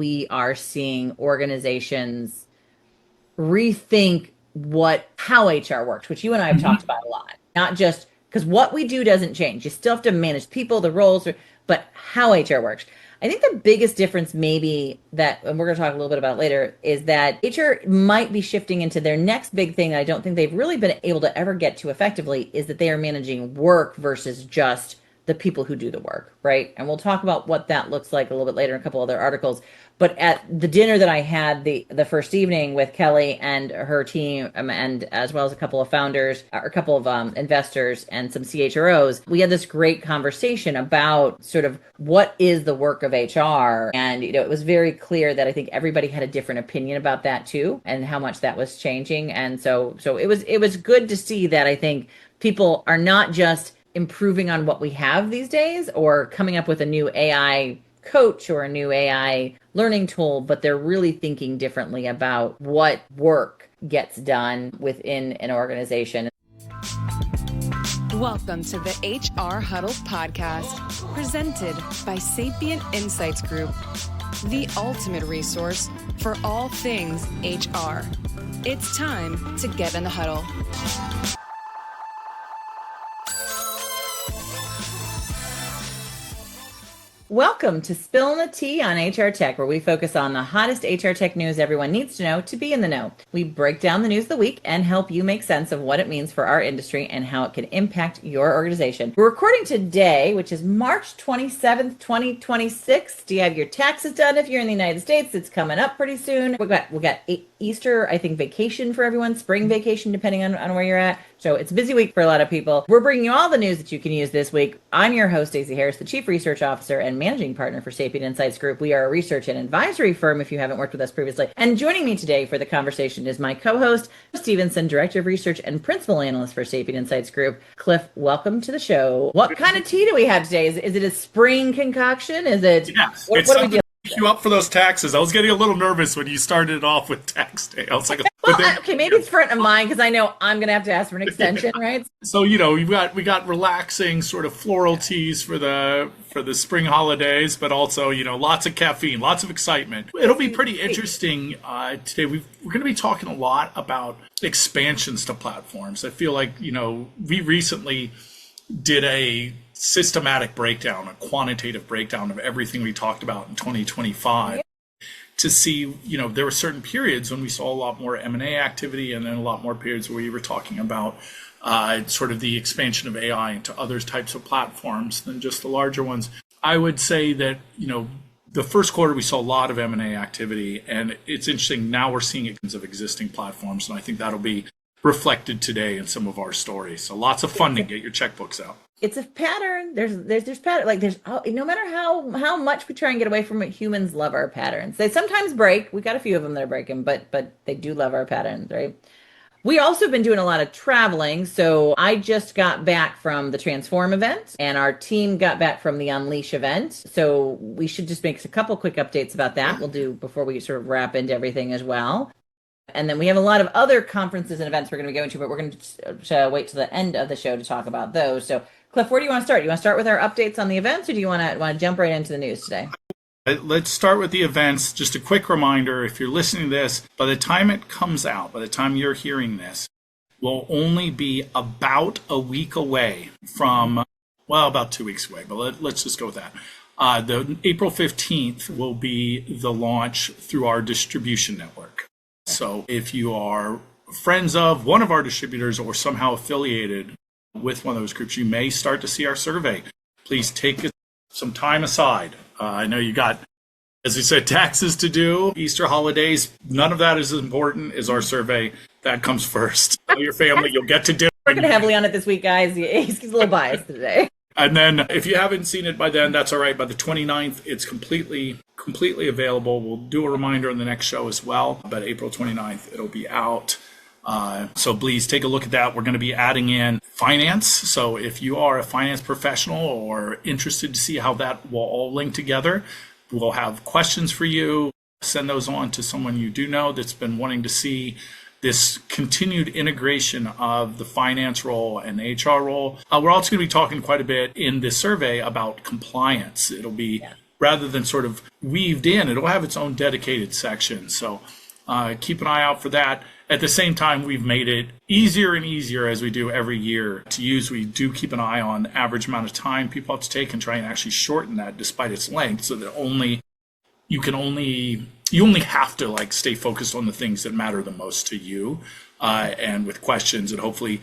we are seeing organizations rethink how HR works, which you and I have talked about a lot. Not just because what we do doesn't change. You still have to manage people, the roles, but how HR works. I think the biggest difference maybe that, and we're going to talk a little bit about it later, is that HR might be shifting into their next big thing that I don't think they've really been able to ever get to effectively, is that they are managing work versus just the people who do the work, right? And we'll talk about what that looks like a little bit later in a couple other articles. But at the dinner that I had the first evening with Kelly and her team, and as well as a couple of founders, or a couple of investors and some CHROs, we had this great conversation about sort of what is the work of HR. And, it was very clear that I think everybody had a different opinion about that too, and how much that was changing. And so it was good to see that I think people are not just improving on what we have these days or coming up with a new AI coach or a new AI learning tool, but they're really thinking differently about what work gets done within an organization. Welcome to the HR Huddle podcast, presented by Sapient Insights Group, the ultimate resource for all things HR. It's time to get in the huddle. Welcome to Spilling the Tea on HR Tech, where we focus on the hottest HR tech news everyone needs to know to be in the know. We break down the news of the week and help you make sense of what it means for our industry and how it can impact your organization. We're recording today, which is March 27th, 2026. Do you have your taxes done if you're in the United States? It's coming up pretty soon. We got Easter, I think, vacation for everyone, spring vacation, depending on where you're at. So it's a busy week for a lot of people. We're bringing you all the news that you can use this week. I'm your host, Stacey Harris, the Chief Research Officer and Managing Partner for Sapient Insights Group. We are a research and advisory firm if you haven't worked with us previously. And joining me today for the conversation is my co-host, Stevenson, Director of Research and Principal Analyst for Sapient Insights Group. Cliff, welcome to the show. What kind of tea do we have today? Is it a spring concoction? Is it? Yes. What do we do? You up for those taxes? I was getting a little nervous when you started off with tax day. I was like, okay, maybe it's front of mind because I know I'm going to have to ask for an extension, right? So we got relaxing sort of floral teas for the spring holidays, but also lots of caffeine, lots of excitement. It'll be pretty interesting today. We're going to be talking a lot about expansions to platforms. I feel like we recently did a systematic breakdown, a quantitative breakdown of everything we talked about in 2025 to see, there were certain periods when we saw a lot more M&A activity and then a lot more periods where we were talking about sort of the expansion of AI into other types of platforms than just the larger ones. I would say that, the first quarter we saw a lot of M&A activity, and it's interesting. Now we're seeing it of existing platforms, and I think that'll be reflected today in some of our stories. So lots of funding. Get your checkbooks out. It's a pattern. There's pattern. Like no matter how much we try and get away from it, humans love our patterns. They sometimes break. We got a few of them that are breaking, but they do love our patterns, right? We also have been doing a lot of traveling. So I just got back from the Transform event, and our team got back from the Unleash event. So we should just make a couple quick updates about that. We'll do before we sort of wrap into everything as well. And then we have a lot of other conferences and events we're going to be going to, but we're going to wait till the end of the show to talk about those. So, Cliff, where do you want to start? You want to start with our updates on the events, or do you want to jump right into the news today? Let's start with the events. Just a quick reminder, if you're listening to this, by the time it comes out, by the time you're hearing this, we'll only be about a week away from, about 2 weeks away, but let's just go with that. The April 15th will be the launch through our distribution network. So if you are friends of one of our distributors or somehow affiliated with one of those groups, you may start to see our survey. Please take some time aside. I know you got, as we said, taxes to do, Easter holidays. None of that is as important as our survey. That comes first. Tell your family you'll get to dinner. Working heavily on it this week, guys. He's a little biased today. And then if you haven't seen it by then, that's all right. By the 29th, it's completely available. We'll do a reminder in the next show as well. But April 29th, it'll be out. So please take a look at that. We're going to be adding in finance. So if you are a finance professional or interested to see how that will all link together, we'll have questions for you. Send those on to someone you do know that's been wanting to see this continued integration of the finance role and HR role. We're also going to be talking quite a bit in this survey about compliance. It'll be rather than sort of weaved in. It'll have its own dedicated section. So keep an eye out for that. At the same time, we've made it easier and easier as we do every year to use. We do keep an eye on the average amount of time people have to take and try and actually shorten that despite its length, so that you only have to like stay focused on the things that matter the most to you, and with questions, and hopefully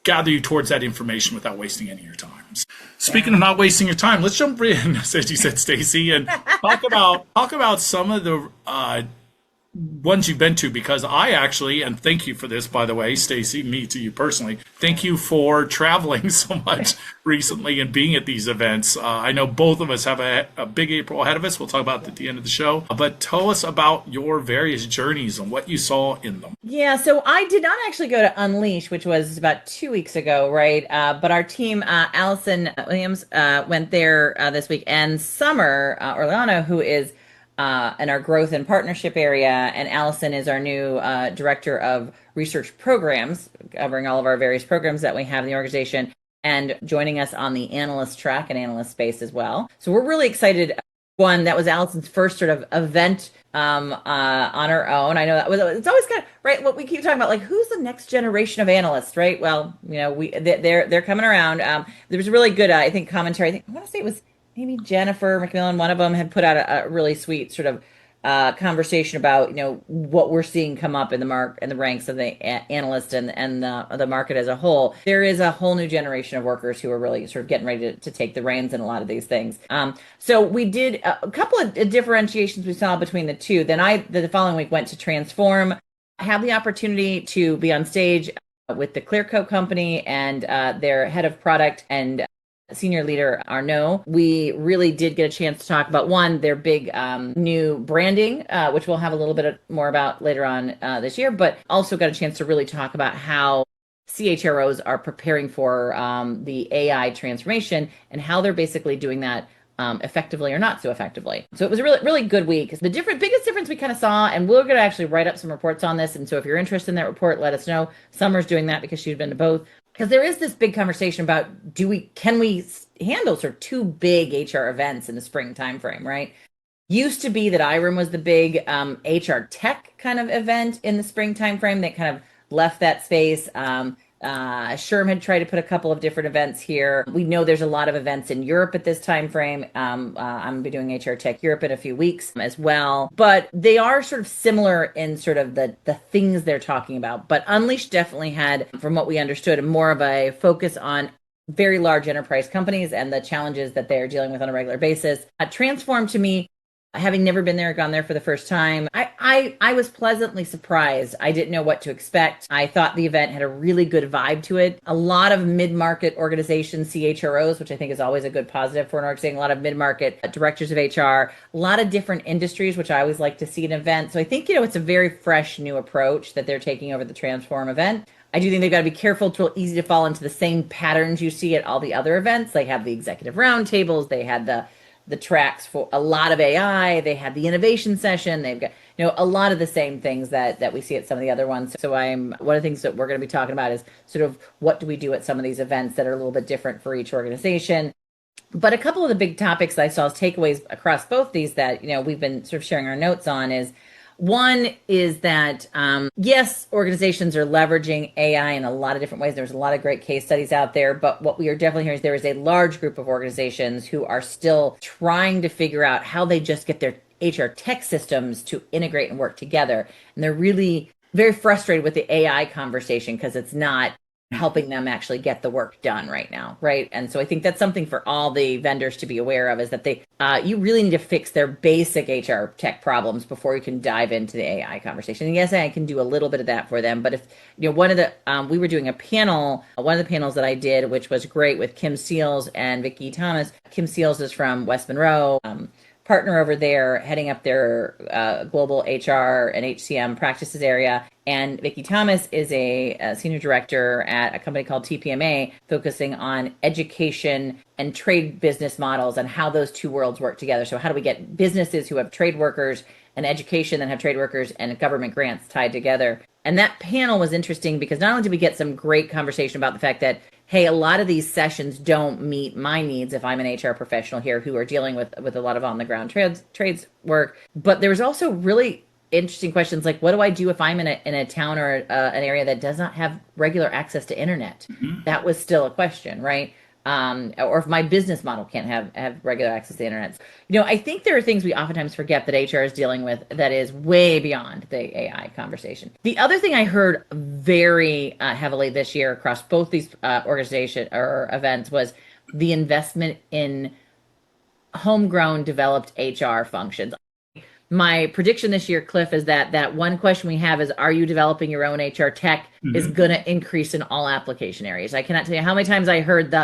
gather you towards that information without wasting any of your time. Speaking of not wasting your time, let's jump in, as you said, Stacey, and talk about some of the ones you've been to, because I actually, and thank you for this, by the way, Stacey, me to you personally, thank you for traveling so much recently and being at these events. I know both of us have a big April ahead of us. We'll talk about it at the end of the show, but tell us about your various journeys and what you saw in them. Yeah, so I did not actually go to Unleash, which was about 2 weeks ago, right? But our team, Allison Williams, went there this week, and Summer Orlano, who is in our growth and partnership area, and Allison is our new director of research programs, covering all of our various programs that we have in the organization, and joining us on the analyst track and analyst space as well. So we're really excited. One, that was Allison's first sort of event on her own. I know it's always kind of right. What we keep talking about, like, who's the next generation of analysts, right? Well, they're coming around. There was a really good, I think, commentary. I want to say it was maybe Jennifer McMillan, one of them, had put out a really sweet sort of conversation about what we're seeing come up in the ranks of the analyst and the market as a whole. There is a whole new generation of workers who are really sort of getting ready to take the reins in a lot of these things. So we did a couple of differentiations we saw between the two. Then the following week went to Transform. I had the opportunity to be on stage with the Clearcoat company and their head of product and senior leader Arnaud. We really did get a chance to talk about, one, their big new branding, which we'll have a little bit more about later on this year, but also got a chance to really talk about how CHROs are preparing for the AI transformation and how they're basically doing that effectively or not so effectively. So it was a really, really good week. The biggest difference we kind of saw, and we're going to actually write up some reports on this, and so if you're interested in that report, let us know. Summer's doing that because she's been to both. Because there is this big conversation about can we handle sort of two big HR events in the spring timeframe, right? Used to be that IREM was the big HR tech kind of event in the spring timeframe that kind of left that space. Sherm had tried to put a couple of different events here. We know there's a lot of events in Europe at this time frame. I'm going to be doing HR Tech Europe in a few weeks as well. But they are sort of similar in sort of the things they're talking about. But Unleash definitely had, from what we understood, more of a focus on very large enterprise companies and the challenges that they're dealing with on a regular basis. Transform, to me, having never been there, gone there for the first time, I was pleasantly surprised. I didn't know what to expect. I thought the event had a really good vibe to it. A lot of mid-market organizations, CHROs, which I think is always a good positive for an organization, a lot of mid-market directors of HR, a lot of different industries, which I always like to see an event. So I think, it's a very fresh new approach that they're taking over the Transform event. I do think they've got to be careful. It's easy to fall into the same patterns you see at all the other events. They have the executive roundtables. They had the tracks for a lot of AI. They had the innovation session. They've got, a lot of the same things that we see at some of the other ones. So one of the things that we're going to be talking about is sort of what do we do at some of these events that are a little bit different for each organization. But a couple of the big topics that I saw as takeaways across both these that, we've been sort of sharing our notes on is, one is that, yes, organizations are leveraging AI in a lot of different ways. There's a lot of great case studies out there, but what we are definitely hearing is there is a large group of organizations who are still trying to figure out how they just get their HR tech systems to integrate and work together. And they're really very frustrated with the AI conversation because it's not helping them actually get the work done right now, right? And so I think that's something for all the vendors to be aware of, is that you really need to fix their basic HR tech problems before you can dive into the AI conversation. And yes, I can do a little bit of that for them, but if we were doing a panel, one of the panels that I did, which was great, with Kim Seals and Vicki Thomas. Kim Seals is from West Monroe, partner over there, heading up their global HR and HCM practices area. And Vicki Thomas is a senior director at a company called TPMA, focusing on education and trade business models and how those two worlds work together. So how do we get businesses who have trade workers and education that have trade workers and government grants tied together? And that panel was interesting because not only did we get some great conversation about the fact that, hey, a lot of these sessions don't meet my needs if I'm an HR professional here who are dealing with a lot of on the ground trades work. But there's also really interesting questions like, what do I do if I'm in a town or an area that does not have regular access to internet? That was still a question, right? Or if my business model can't have regular access to the internet. I think there are things we oftentimes forget that HR is dealing with that is way beyond the AI conversation. The other thing I heard very heavily this year across both these organization or events was the investment in homegrown developed HR functions. My prediction this year, Cliff, is that one question we have is, are you developing your own HR tech is going to increase in all application areas. I cannot tell you how many times I heard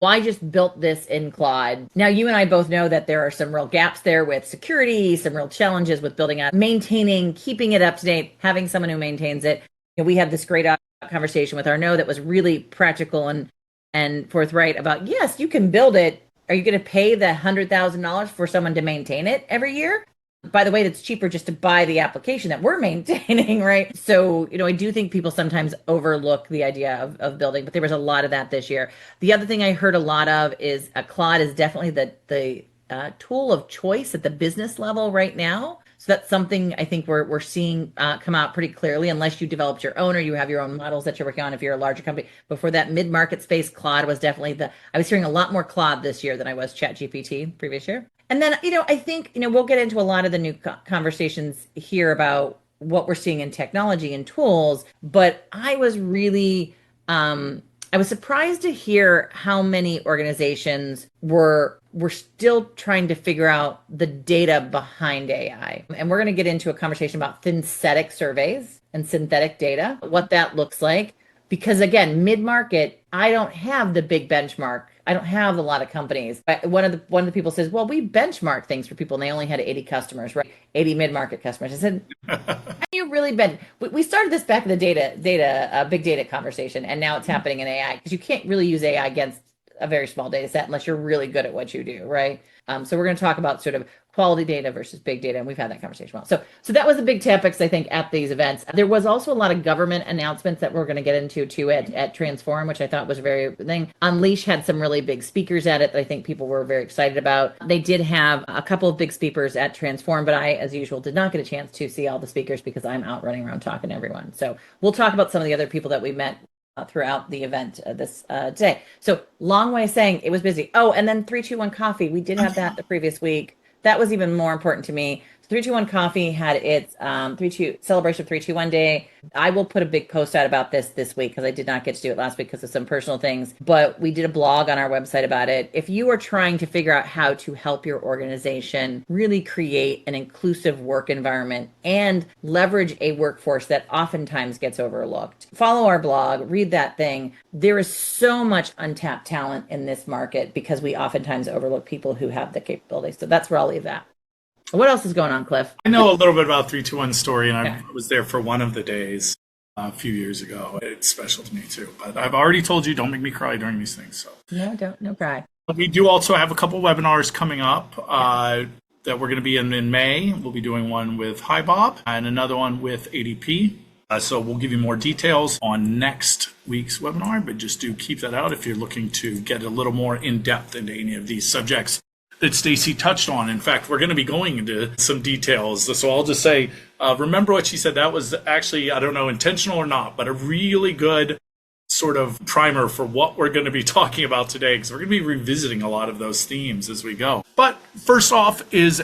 well, I just built this in Claude. Now, you and I both know that there are some real gaps there with security, some real challenges with building out, maintaining, keeping it up to date, having someone who maintains it. We had this great conversation with Arnaud that was really practical and forthright about, yes, you can build it. Are you going to pay the $100,000 for someone to maintain it every year? By the way, it's cheaper just to buy the application that we're maintaining, right? So, I do think people sometimes overlook the idea of building, but there was a lot of that this year. The other thing I heard a lot of is Claude is definitely the tool of choice at the business level right now. So that's something I think we're seeing come out pretty clearly, unless you developed your own or you have your own models that you're working on if you're a larger company. But for that mid-market space, Claude was definitely I was hearing a lot more Claude this year than I was ChatGPT previous year. And then, I think, we'll get into a lot of the new conversations here about what we're seeing in technology and tools, but I was really, I was surprised to hear how many organizations were still trying to figure out the data behind AI. And we're going to get into a conversation about synthetic surveys and synthetic data, what that looks like. Because again, mid-market, I don't have the big benchmark. I don't have a lot of companies. One of the people says, well, we benchmark things for people and they only had 80 customers, right? 80 mid-market customers. I said, how do you really we started this back in the big data conversation, and now it's happening in AI because you can't really use AI against a very small data set unless you're really good at what you do, right? So we're going to talk about sort of quality data versus big data, and we've had that conversation well. So that was the big topics, I think, at these events. There was also a lot of government announcements that we're going to get into too at Transform, which I thought was a very thing. Unleash had some really big speakers at it that I think people were very excited about. They did have a couple of big speakers at Transform, but I, as usual, did not get a chance to see all the speakers because I'm out running around talking to everyone. So we'll talk about some of the other people that we met throughout the event this today. So long way of saying it was busy. Oh, and then 321 Coffee. We did have that the previous week. That was even more important to me. 321 Coffee had its celebration of 321 Day. I will put a big post out about this week because I did not get to do it last week because of some personal things. But we did a blog on our website about it. If you are trying to figure out how to help your organization really create an inclusive work environment and leverage a workforce that oftentimes gets overlooked, follow our blog, read that thing. There is so much untapped talent in this market because we oftentimes overlook people who have the capabilities. So that's where I'll leave that. What else is going on, Cliff? I know a little bit about 321 story, and I was there for one of the days a few years ago. It's special to me too. But I've already told you, don't make me cry during these things. So no cry. We do also have a couple webinars coming up that we're going to be in May. We'll be doing one with HiBob and another one with ADP. So we'll give you more details on next week's webinar, but just do keep that out if you're looking to get a little more in depth into any of these subjects that Stacey touched on. In fact, we're going to be going into some details. So I'll just say, remember what she said. That was actually, I don't know, intentional or not, but a really good sort of primer for what we're going to be talking about today, because we're going to be revisiting a lot of those themes as we go. But first off is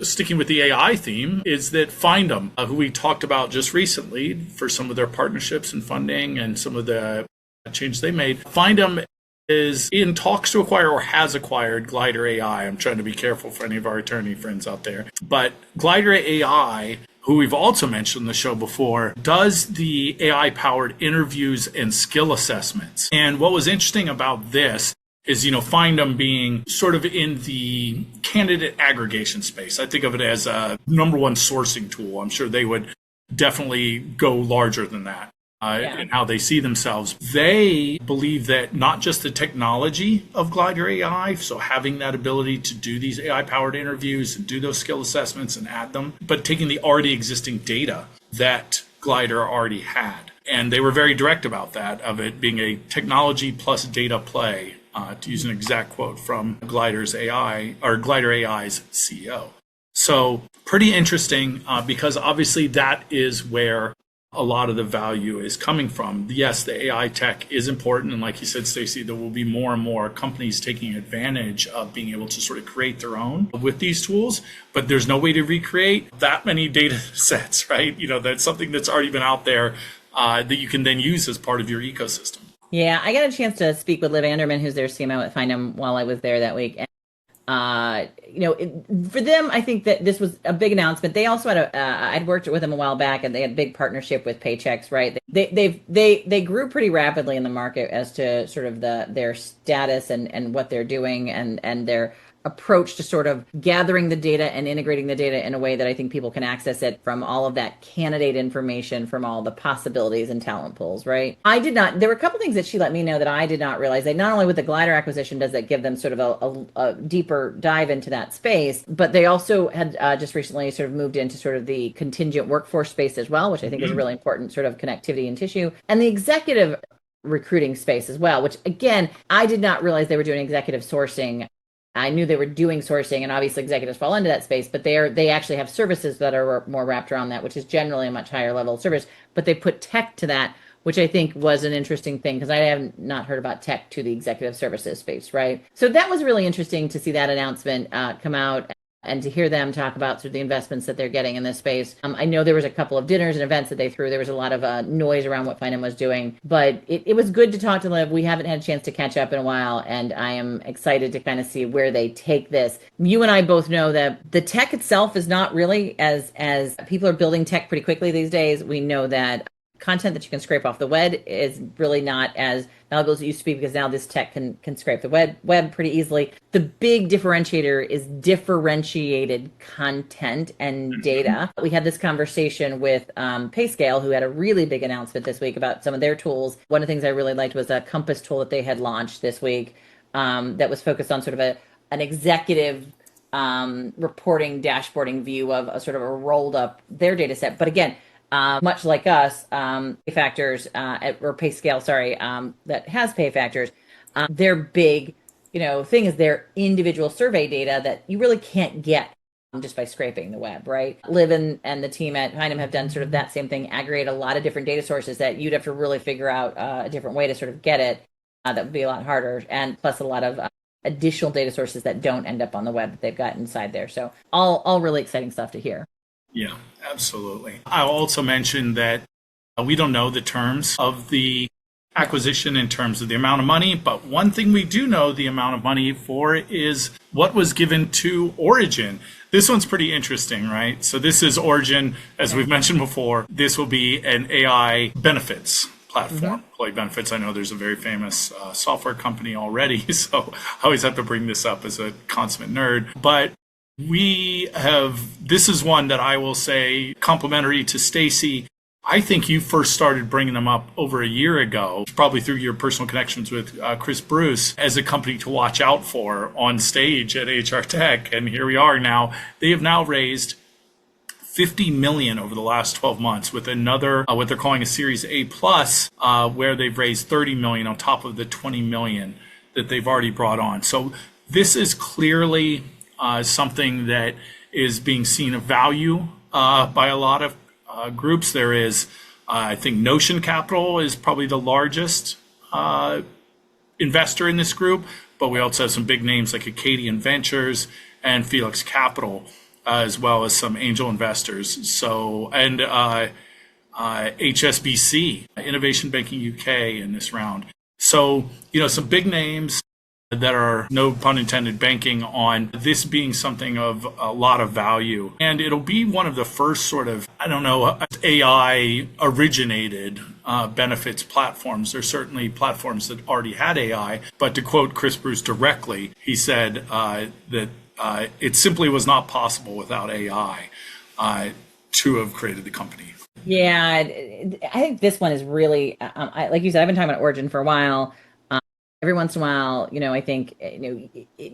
sticking with the AI theme, is that Findem, who we talked about just recently for some of their partnerships and funding and some of the changes they made. Findem is in talks to acquire or has acquired Glider AI. I'm trying to be careful for any of our attorney friends out there. But Glider AI, who we've also mentioned in the show before, does the AI-powered interviews and skill assessments. And what was interesting about this is, Findem being sort of in the candidate aggregation space. I think of it as a number one sourcing tool. I'm sure they would definitely go larger than that. And how they see themselves. They believe that not just the technology of Glider AI, so having that ability to do these AI-powered interviews and do those skill assessments and add them, but taking the already existing data that Glider already had And they were very direct about that, of it being a technology plus data play, to use an exact quote from Glider's AI, or Glider AI's CEO. So pretty interesting, because obviously that is where a lot of the value is coming from. Yes, the AI tech is important. And like you said, Stacey, there will be more and more companies taking advantage of being able to sort of create their own with these tools. But there's no way to recreate that many data sets, right? That's something that's already been out there that you can then use as part of your ecosystem. Yeah, I got a chance to speak with Liv Anderman, who's their CMO at Findem, while I was there that week. For them, I think that this was a big announcement. They also had I'd worked with them a while back, and they had a big partnership with Paychex, right? They grew pretty rapidly in the market as to sort of their status and what they're doing and their approach to sort of gathering the data and integrating the data in a way that I think people can access it from all of that candidate information, from all the possibilities and talent pools, right? There were a couple things that she let me know that I did not realize. They not only with the Glider acquisition does that give them sort of a deeper dive into that space, but they also had just recently sort of moved into sort of the contingent workforce space as well, which I think is a really important sort of connectivity and tissue, and the executive recruiting space as well, which again, I did not realize they were doing executive sourcing. I knew they were doing sourcing, and obviously executives fall into that space, but they actually have services that are more wrapped around that, which is generally a much higher level of service. But they put tech to that, which I think was an interesting thing, because I have not heard about tech to the executive services space, right? So that was really interesting to see that announcement come out, and to hear them talk about sort of the investments that they're getting in this space. I know there was a couple of dinners and events that they threw. There was a lot of noise around what Findem was doing, but it was good to talk to Liv. We haven't had a chance to catch up in a while, and I am excited to kind of see where they take this. You and I both know that the tech itself is not really as people are building tech pretty quickly these days. We know that content that you can scrape off the web is really not as valuable as it used to be, because now this tech can scrape the web pretty easily. The big differentiator is differentiated content and data. We had this conversation with PayScale, who had a really big announcement this week about some of their tools. One of the things I really liked was a Compass tool that they had launched this week that was focused on sort of an executive reporting dashboarding view of a sort of a rolled up their data set. But again, much like us, PayFactors, or PayScale, sorry, that has PayFactors, their big, thing is their individual survey data that you really can't get just by scraping the web, right? Liv and the team at Findem have done sort of that same thing, aggregate a lot of different data sources that you'd have to really figure out a different way to sort of get it. That would be a lot harder, and plus a lot of additional data sources that don't end up on the web that they've got inside there. So all really exciting stuff to hear. Yeah, absolutely. I'll also mention that we don't know the terms of the acquisition in terms of the amount of money, but one thing we do know the amount of money for is what was given to Origin. This one's pretty interesting, right? So this is Origin, as we've mentioned before. This will be an AI benefits platform, employee benefits. I know there's a very famous software company already, so I always have to bring this up as a consummate nerd. But this is one that I will say, complimentary to Stacey. I think you first started bringing them up over a year ago, probably through your personal connections with Chris Bruce, as a company to watch out for on stage at HR Tech. And here we are now. They have now raised $50 million over the last 12 months with another, what they're calling a Series A plus, where they've raised $30 million on top of the $20 million that they've already brought on. So this is clearly something that is being seen of value by a lot of groups. There is, I think Notion Capital is probably the largest investor in this group, but we also have some big names like Acadian Ventures and Felix Capital, as well as some angel investors. So, and HSBC, Innovation Banking UK in this round. So, some big names that are, no pun intended, banking on this being something of a lot of value. And it'll be one of the first sort of, AI originated benefits platforms. There's certainly platforms that already had AI, but to quote Chris Bruce directly, he said that it simply was not possible without AI to have created the company. Yeah, I think this one is really, like you said, I've been talking about Origin for a while. every once in a while, I think,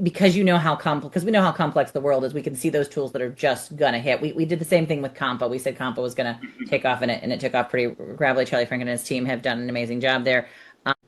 because because we know how complex the world is, we can see those tools that are just gonna hit. We did the same thing with Compa. We said Compa was gonna take off, and it took off pretty rapidly. Charlie Frank and his team have done an amazing job there.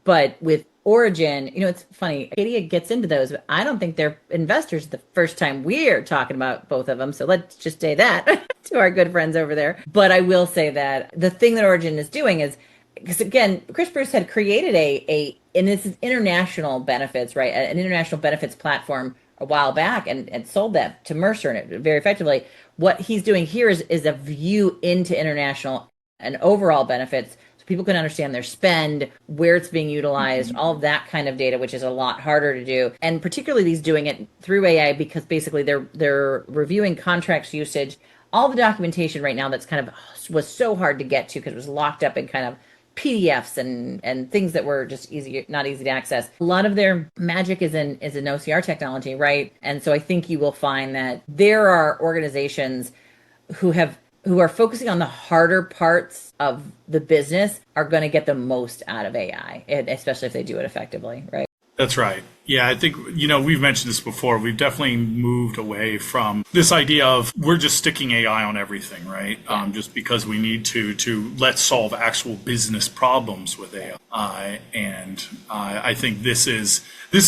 But with Origin, it's funny. Acadia gets into those, but I don't think they're investors the first time we're talking about both of them. So let's just say that to our good friends over there. But I will say that the thing that Origin is doing is, because again, Chris Bruce had created and it's international benefits, right? An international benefits platform a while back and sold that to Mercer and it very effectively. What he's doing here is a view into international and overall benefits, so people can understand their spend, where it's being utilized, all of that kind of data, which is a lot harder to do. And particularly he's doing it through AI because basically they're reviewing contracts usage, all the documentation right now that's kind of was so hard to get to because it was locked up in kind of PDFs and things that were just not easy to access. A lot of their magic is in OCR technology, right? And so I think you will find that there are organizations who are focusing on the harder parts of the business are going to get the most out of AI, especially if they do it effectively, right? That's right. Yeah, I think, we've mentioned this before. We've definitely moved away from this idea of we're just sticking AI on everything, right? Yeah. Just because we need to let's solve actual business problems with AI. And I think this is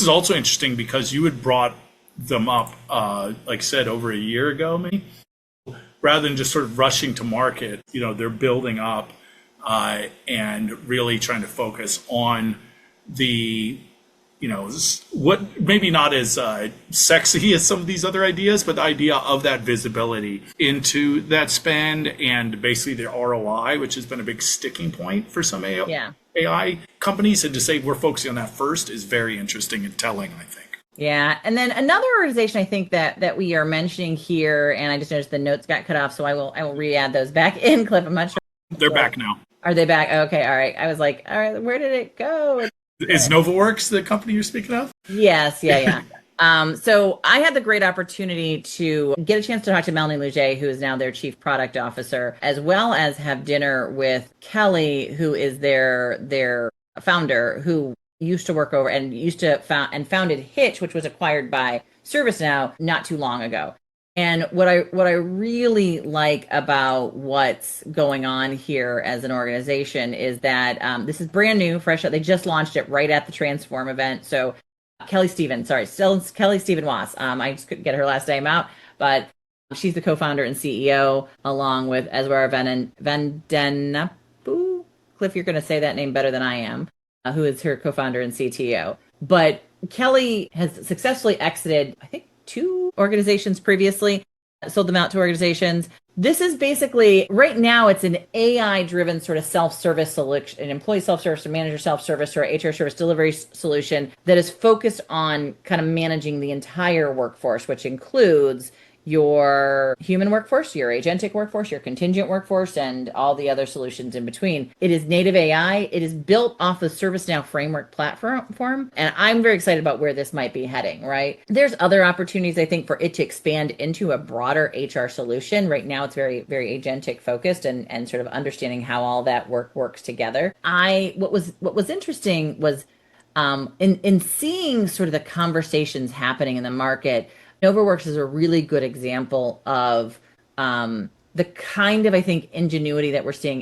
also interesting because you had brought them up, like I said, over a year ago, maybe, rather than just sort of rushing to market. They're building up and really trying to focus on the what maybe not as sexy as some of these other ideas, but the idea of that visibility into that spend and basically the ROI, which has been a big sticking point for some AI companies. And to say we're focusing on that first is very interesting and telling, I think. Yeah. And then another organization I think that we are mentioning here, and I just noticed the notes got cut off, so I will re-add those back in, Cliff. I'm not sure. They're back now. Are they back? Okay. All right. I was like, all right, where did it go? Is NovaWorks the company you're speaking of? Yes. Yeah. So I had the great opportunity to get a chance to talk to Melanie Luget, who is now their chief product officer, as well as have dinner with Kelly, who is their founder, who used to work over and founded Hitch, which was acquired by ServiceNow not too long ago. And what I really like about what's going on here as an organization is that this is brand new, fresh out. They just launched it right at the Transform event. So Kelly Steven Wass. I just couldn't get her last name out, but she's the co-founder and CEO, along with Eswar Vandenapu. Cliff, you're going to say that name better than I am, who is her co-founder and CTO. But Kelly has successfully exited, I think, 2 organizations previously, sold them out to organizations. This is basically, right now, it's an AI-driven sort of self-service solution, an employee self-service or manager self-service or HR service delivery solution that is focused on kind of managing the entire workforce, which includes your human workforce, your agentic workforce, your contingent workforce, and all the other solutions in between. It is native AI. It is built off the ServiceNow framework platform, and I'm very excited about where this might be heading, right? There's other opportunities, I think, for it to expand into a broader HR solution. Right now, it's very, very agentic focused and sort of understanding how all that works together. What was interesting was in seeing sort of the conversations happening in the market. NovaWorks is a really good example of the kind of, I think, ingenuity that we're seeing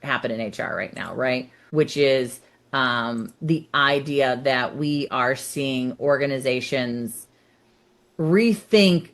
happen in HR right now, right? Which is the idea that we are seeing organizations rethink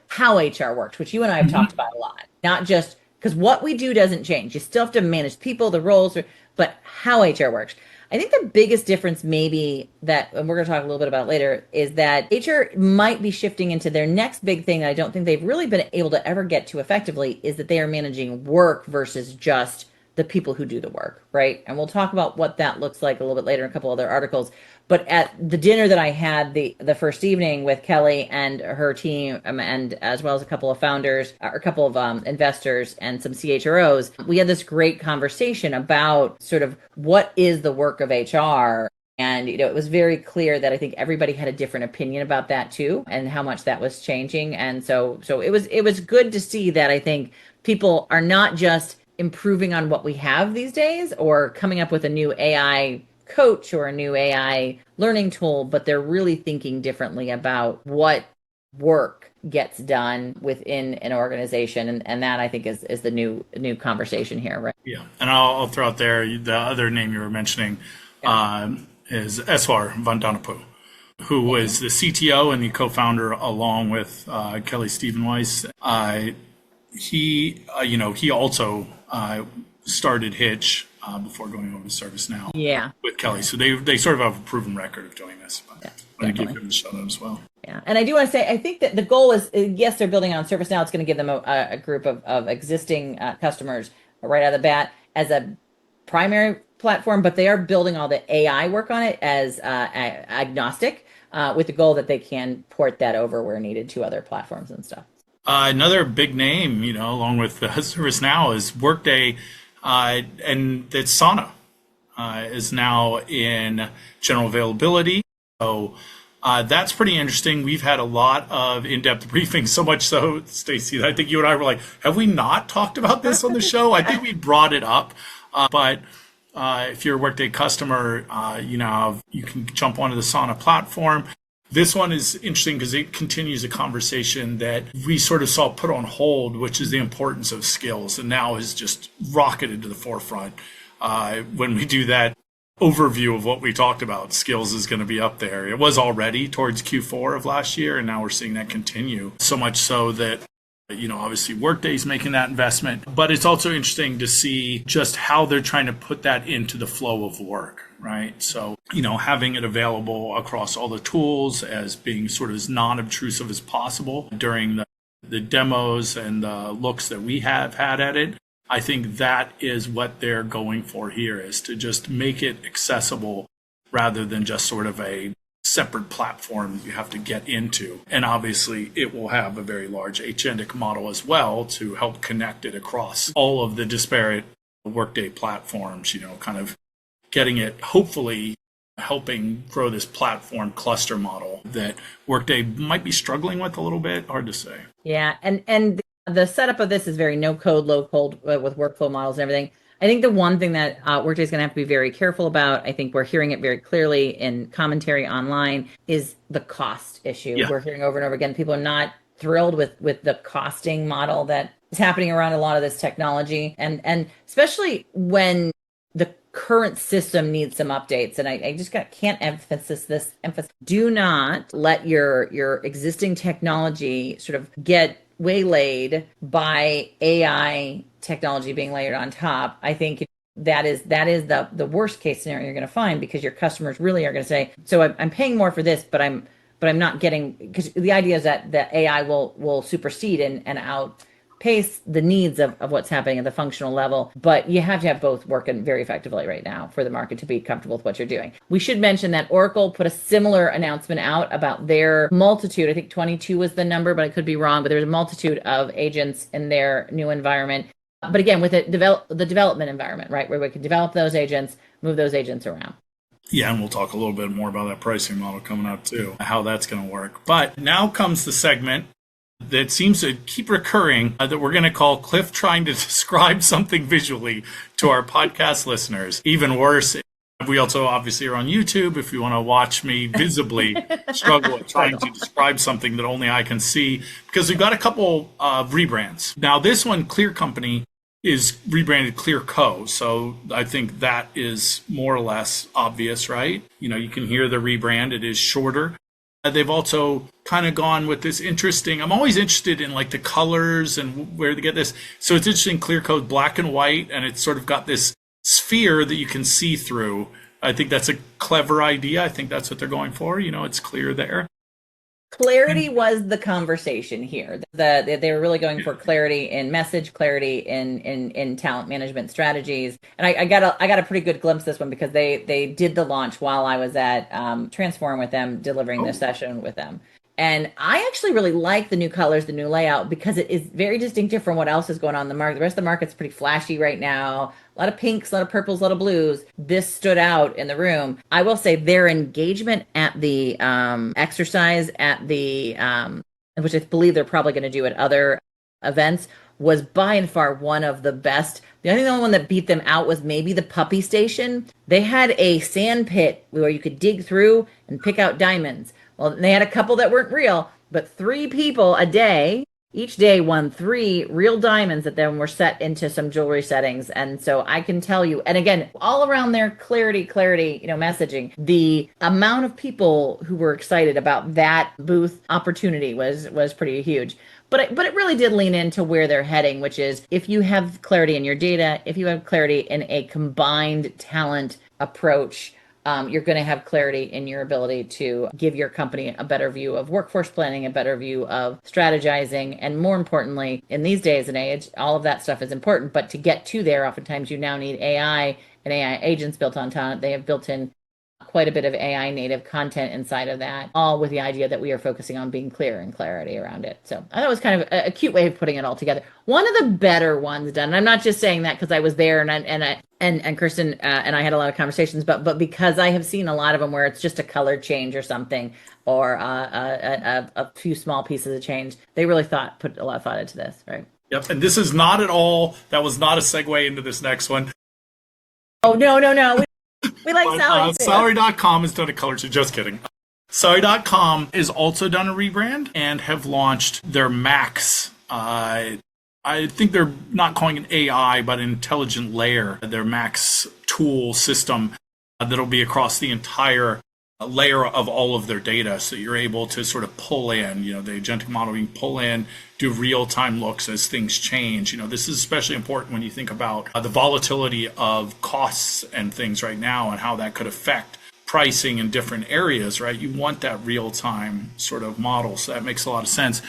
how HR works, which you and I have talked about a lot. Not just because what we do doesn't change. You still have to manage people, the roles, but how HR works. I think the biggest difference maybe that, and we're going to talk a little bit about later, is that HR might be shifting into their next big thing that I don't think they've really been able to ever get to effectively, is that they are managing work versus just the people who do the work, right? And we'll talk about what that looks like a little bit later in a couple other articles. But at the dinner that I had the first evening with Kelly and her team, and as well as a couple of founders, or a couple of investors and some CHROs, we had this great conversation about sort of what is the work of HR. And it was very clear that I think everybody had a different opinion about that too, and how much that was changing. And so it was good to see that I think people are not just improving on what we have these days or coming up with a new AI coach or a new AI learning tool, but they're really thinking differently about what work gets done within an organization. And that I think is the new conversation here, right? Yeah. And I'll throw out there the other name you were mentioning is Eswar Vandanapu, who was the CTO and the co-founder along with Kelly Stevenweiss. He also started Hitch before going over to ServiceNow with Kelly. So they sort of have a proven record of doing this. But I want to give him a shout out as well. Yeah. And I do want to say, I think that the goal is, yes, they're building on ServiceNow. It's going to give them a group of existing customers right out of the bat as a primary platform, but they are building all the AI work on it as agnostic with the goal that they can port that over where needed to other platforms and stuff. Another big name, along with ServiceNow is Workday, and that Sana is now in general availability. So that's pretty interesting. We've had a lot of in-depth briefings, so much so, Stacey, that I think you and I were like, have we not talked about this on the show? I think we brought it up, but if you're a Workday customer, you can jump onto the Sana platform. This one is interesting because it continues a conversation that we sort of saw put on hold, which is the importance of skills, and now has just rocketed to the forefront. When we do that overview of what we talked about, skills is going to be up there. It was already towards Q4 of last year, and now we're seeing that continue. So much so that, obviously Workday's making that investment, but it's also interesting to see just how they're trying to put that into the flow of work, right? So, having it available across all the tools as being sort of as non-obtrusive as possible during the demos and the looks that we have had at it. I think that is what they're going for here, is to just make it accessible rather than just sort of a separate platform you have to get into. And obviously it will have a very large agentic model as well to help connect it across all of the disparate Workday platforms, kind of getting it, hopefully helping grow this platform cluster model that Workday might be struggling with a little bit. Hard to say. Yeah. And the setup of this is very no code, low code with workflow models and everything. I think the one thing that Workday is going to have to be very careful about, I think we're hearing it very clearly in commentary online, is the cost issue. Yeah. We're hearing over and over again, people are not thrilled with the costing model that is happening around a lot of this technology. And especially when the current system needs some updates. And I just can't emphasize this. Do not let your existing technology sort of get waylaid by AI technology being layered on top. I think that is the worst case scenario you're going to find, because your customers really are going to say, so I'm paying more for this, but I'm not getting, because the idea is that the AI will supersede and outpace the needs of what's happening at the functional level. But you have to have both working very effectively right now for the market to be comfortable with what you're doing. We should mention that Oracle put a similar announcement out about their multitude. I think 22 was the number, but I could be wrong. But there's a multitude of agents in their new environment. But again, with the development environment, right, where we can develop those agents, move those agents around. Yeah, and we'll talk a little bit more about that pricing model coming up too, how that's going to work. But now comes the segment that seems to keep recurring that we're going to call Cliff trying to describe something visually to our podcast listeners. Even worse, we also obviously are on YouTube if you want to watch me visibly struggle at trying to describe something that only I can see, because we've got a couple of rebrands. Now, this one, Clear Company, is rebranded Clear Co. So I think that is more or less obvious, right? You can hear the rebrand. It is shorter. They've also kind of gone with this interesting, I'm always interested in like the colors and where to get this. So it's interesting, Clear Co, black and white, and it's sort of got this sphere that you can see through. I think that's a clever idea. I think that's what they're going for. It's clear there. Clarity was the conversation here. They were really going for clarity in message, clarity in talent management strategies. And I got a pretty good glimpse of this one, because they did the launch while I was at Transform with them, delivering this session with them. And I actually really like the new colors, the new layout, because it is very distinctive from what else is going on in the market. The rest of the market's pretty flashy right now. A lot of pinks, a lot of purples, a lot of blues. This stood out in the room. I will say their engagement at the exercise at the, which I believe they're probably going to do at other events, was by and far one of the best. The only one that beat them out was maybe the puppy station. They had a sand pit where you could dig through and pick out diamonds. Well, they had a couple that weren't real, but 3 people a day, each day won 3 real diamonds that then were set into some jewelry settings. And so I can tell you, and again, all around their clarity, messaging, the amount of people who were excited about that booth opportunity was pretty huge. But it really did lean into where they're heading, which is if you have clarity in your data, if you have clarity in a combined talent approach, you're going to have clarity in your ability to give your company a better view of workforce planning, a better view of strategizing. And more importantly, in these days and age, all of that stuff is important. But to get to there, oftentimes you now need AI and AI agents built on top. They have built in quite a bit of AI native content inside of that, all with the idea that we are focusing on being clear and clarity around it. So I thought it was kind of a cute way of putting it all together. One of the better ones done, and I'm not just saying that because I was there and Kirsten and I had a lot of conversations, but because I have seen a lot of them where it's just a color change or something, or a few small pieces of change. They really put a lot of thought into this, right? Yep, and this is not at all, that was not a segue into this next one. Oh, no. We like salary. Salary.com has done a color change. Just kidding. Salary.com is also done a rebrand and have launched their Max. I think they're not calling it AI, but intelligent layer, their Max tool system that'll be across the entire layer of all of their data. So you're able to sort of pull in, the agentic model, you can pull in, do real-time looks as things change. This is especially important when you think about the volatility of costs and things right now and how that could affect pricing in different areas, right? You want that real-time sort of model. So that makes a lot of sense.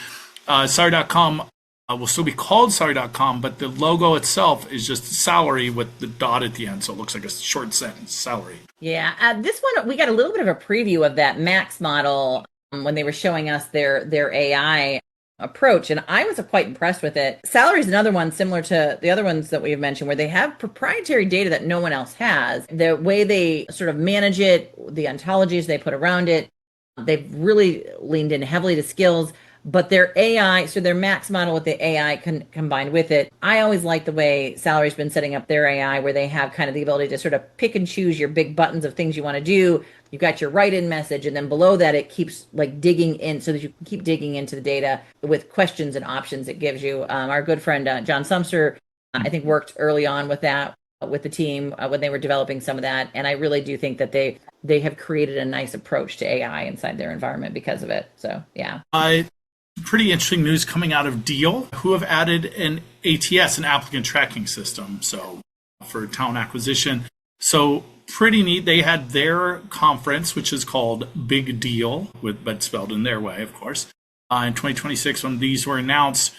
Salary.com will still be called Salary.com, but the logo itself is just salary with the dot at the end. So it looks like a short sentence, salary. Yeah, this one, we got a little bit of a preview of that Max model when they were showing us their AI approach, and I was quite impressed with it. Salary is another one similar to the other ones that we've mentioned, where they have proprietary data that no one else has. The way they sort of manage it, the ontologies they put around it, they've really leaned in heavily to skills. But their AI, so their Max model with the AI combined with it, I always like the way Salary's been setting up their AI, where they have kind of the ability to sort of pick and choose your big buttons of things you want to do. You've got your write-in message, and then below that, it keeps like digging in so that you can keep digging into the data with questions and options it gives you. Our good friend, John Sumser, I think worked early on with that, with the team when they were developing some of that. And I really do think that they have created a nice approach to AI inside their environment because of it. So, yeah. Pretty interesting news coming out of Deal, who have added an ATS, an applicant tracking system, so for talent acquisition. So pretty neat. They had their conference, which is called Big Deal, but spelled in their way, of course, in 2026 when these were announced.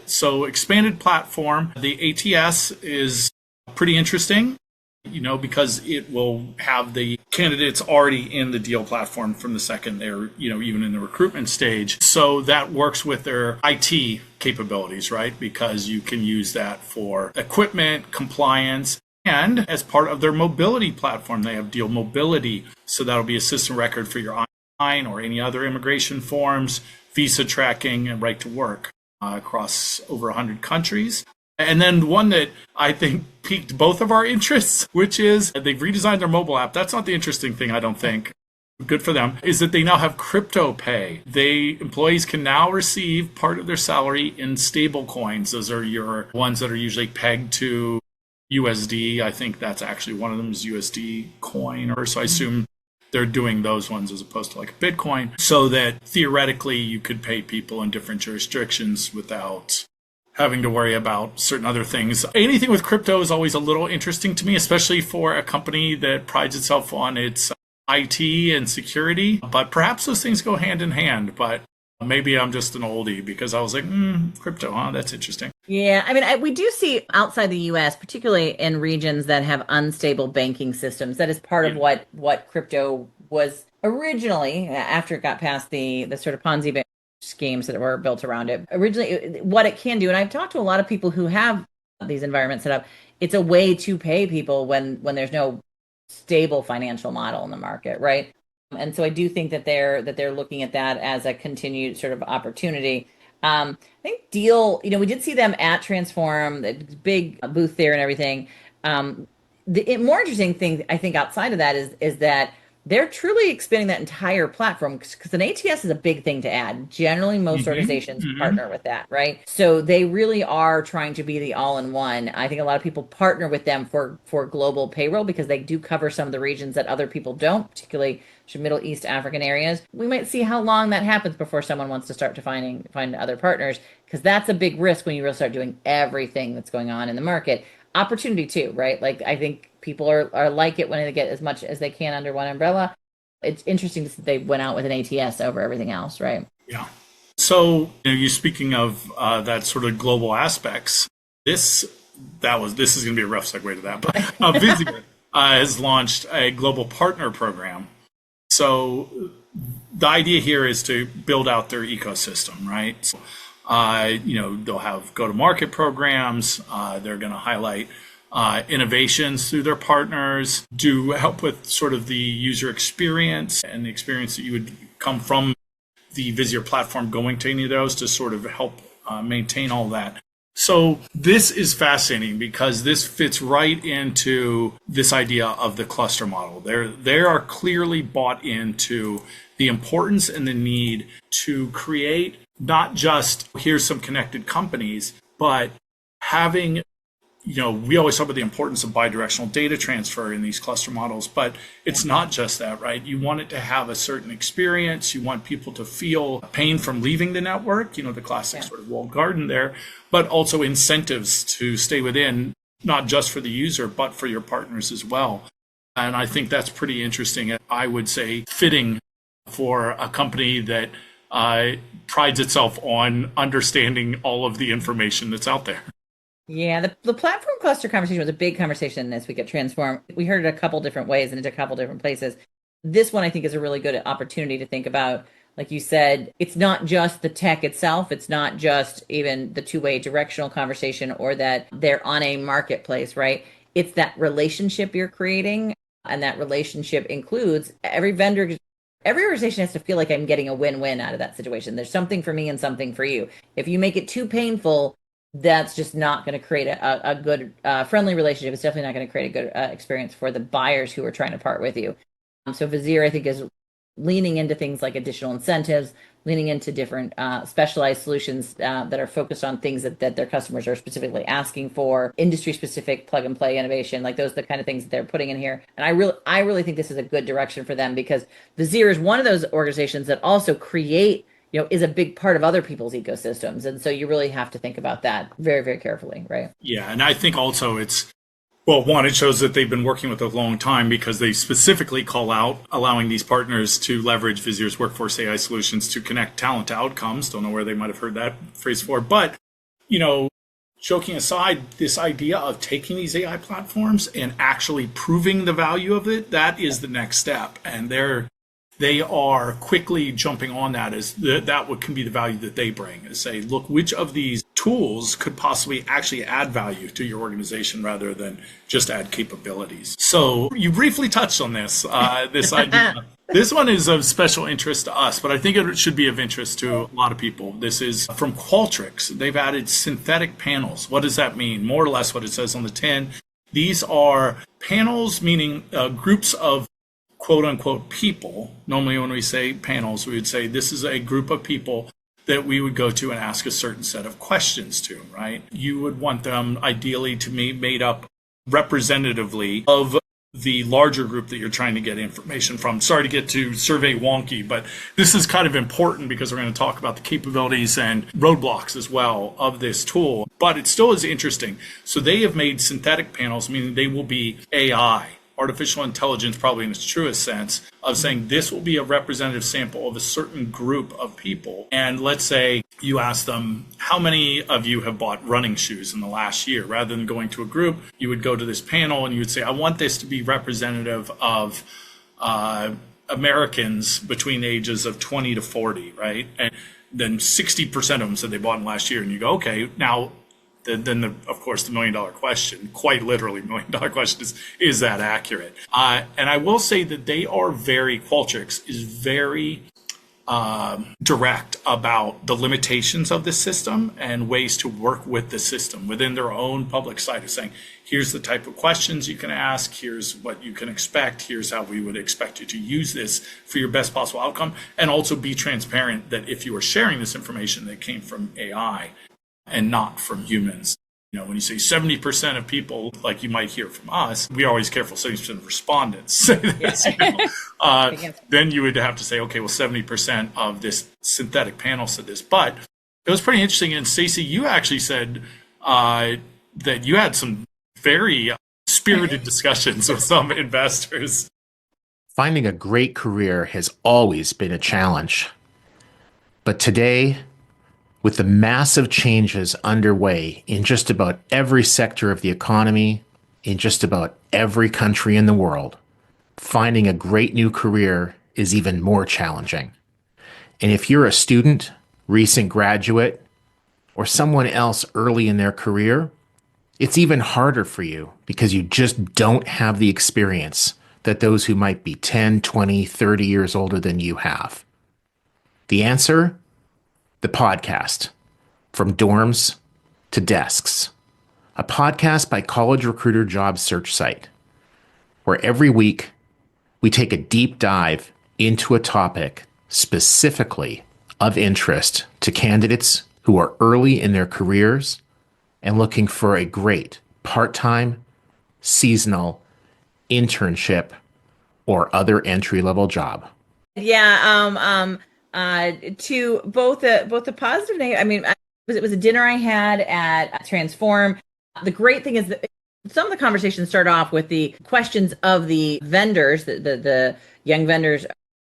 So expanded platform. The ATS is pretty interesting, because it will have the candidates already in the Deal platform from the second they're, even in the recruitment stage. So that works with their IT capabilities, right? Because you can use that for equipment, compliance, and as part of their mobility platform, they have Deal Mobility. So that'll be a system record for your I-9 or any other immigration forms, visa tracking, and right to work across over 100 countries. And then one that I think piqued both of our interests, which is they've redesigned their mobile app. That's not the interesting thing, I don't think. Good for them, is that they now have crypto pay. Employees can now receive part of their salary in stable coins. Those are your ones that are usually pegged to USD. I think that's actually one of them is USD coin, or so I assume they're doing those ones as opposed to like a Bitcoin, so that theoretically you could pay people in different jurisdictions without having to worry about certain other things. Anything with crypto is always a little interesting to me, especially for a company that prides itself on its IT and security. But perhaps those things go hand in hand. But maybe I'm just an oldie because I was like, crypto, that's interesting. Yeah, I mean, we do see outside the U.S., particularly in regions that have unstable banking systems, that is part of what crypto was originally, after it got past the sort of Ponzi schemes that were built around it. Originally, what it can do, and I've talked to a lot of people who have these environments set up, it's a way to pay people when there's no stable financial model in the market, right? And so I do think that they're looking at that as a continued sort of opportunity. I think Deal, we did see them at Transform, the big booth there and everything. The more interesting thing I think outside of that is that they're truly expanding that entire platform because an ATS is a big thing to add. Generally, most organizations partner with that, right? So they really are trying to be the all-in-one. I think a lot of people partner with them for global payroll because they do cover some of the regions that other people don't, particularly Middle East, African areas. We might see how long that happens before someone wants to start to find other partners because that's a big risk when you really start doing everything that's going on in the market. Opportunity too, right? Like I think people are like it when they get as much as they can under one umbrella. It's interesting that they went out with an ATS over everything else, right? Yeah. So you speaking of that sort of global aspects, this is going to be a rough segue to that, but Visier has launched a global partner program. So the idea here is to build out their ecosystem, right? So, they'll have go-to-market programs. They're going to highlight innovations through their partners, do help with sort of the user experience and the experience that you would come from the Visier platform going to any of those to sort of help maintain all that. So this is fascinating because this fits right into this idea of the cluster model. They are clearly bought into the importance and the need to create not just here's some connected companies, but having, we always talk about the importance of bidirectional data transfer in these cluster models, but it's not just that, right? You want it to have a certain experience. You want people to feel pain from leaving the network, the classic sort of walled garden there, but also incentives to stay within, not just for the user, but for your partners as well. And I think that's pretty interesting. I would say fitting for a company that prides itself on understanding all of the information that's out there. Yeah, the platform cluster conversation was a big conversation this week at Transform. We heard it a couple different ways and in a couple different places. This one I think is a really good opportunity to think about. Like you said, it's not just the tech itself. It's not just even the two-way directional conversation or that they're on a marketplace, right? It's that relationship you're creating. And that relationship includes every organization has to feel like I'm getting a win-win out of that situation. There's something for me and something for you. If you make it too painful, that's just not going to create a good, friendly relationship. It's definitely not going to create a good experience for the buyers who are trying to part with you. So Visier, I think, is leaning into things like additional incentives, leaning into different specialized solutions that are focused on things that their customers are specifically asking for, industry-specific plug-and-play innovation. Like those are the kind of things that they're putting in here. And I really think this is a good direction for them because Visier is one of those organizations that also create, is a big part of other people's ecosystems. And so you really have to think about that very, very carefully, right? Yeah, and I think also it shows that they've been working with a long time because they specifically call out allowing these partners to leverage Visier's workforce AI solutions to connect talent to outcomes. Don't know where they might have heard that phrase for, but, joking aside, this idea of taking these AI platforms and actually proving the value of it, that is the next step. And they are quickly jumping on that as that can be the value that they bring, is say, look, which of these tools could possibly actually add value to your organization rather than just add capabilities. So you briefly touched on this idea. This one is of special interest to us, but I think it should be of interest to a lot of people. This is from Qualtrics. They've added synthetic panels. What does that mean? More or less what it says on the tin. These are panels, meaning groups of quote unquote people. Normally when we say panels, we would say this is a group of people that we would go to and ask a certain set of questions to, right? You would want them ideally to be made up representatively of the larger group that you're trying to get information from. Sorry to get to survey wonky, but this is kind of important because we're going to talk about the capabilities and roadblocks as well of this tool. But it still is interesting. So they have made synthetic panels, meaning they will be AI. Artificial intelligence, probably in its truest sense, of saying this will be a representative sample of a certain group of people. And let's say you ask them, how many of you have bought running shoes in the last year? Rather than going to a group, you would go to this panel and you would say, I want this to be representative of Americans between the ages of 20 to 40, right? And then 60% of them said they bought in last year. And you go, okay, now then of course, the $1 million question, quite literally $1 million question is that accurate? And I will say that they are Qualtrics is very direct about the limitations of the system and ways to work with the system within their own public site of saying, here's the type of questions you can ask, here's what you can expect, here's how we would expect you to use this for your best possible outcome, and also be transparent that if you are sharing this information that came from AI and not from humans. When you say 70% of people, like you might hear from us, we are always careful, 70% of respondents say this. Then you would have to say, okay, well, 70% of this synthetic panel said this. But it was pretty interesting. And Stacey, you actually said that you had some very spirited discussions with some investors. Finding a great career has always been a challenge. But today, with the massive changes underway in just about every sector of the economy, in just about every country in the world, finding a great new career is even more challenging. And if you're a student, recent graduate, or someone else early in their career, it's even harder for you because you just don't have the experience that those who might be 10, 20, 30 years older than you have. The answer? The podcast, From Dorms to Desks, a podcast by College Recruiter job search site, where every week we take a deep dive into a topic specifically of interest to candidates who are early in their careers and looking for a great part-time, seasonal, internship, or other entry-level job. Yeah, to both the positive and negative. I mean, it was a dinner I had at Transform. The great thing is that some of the conversations start off with the questions of the vendors, the young vendors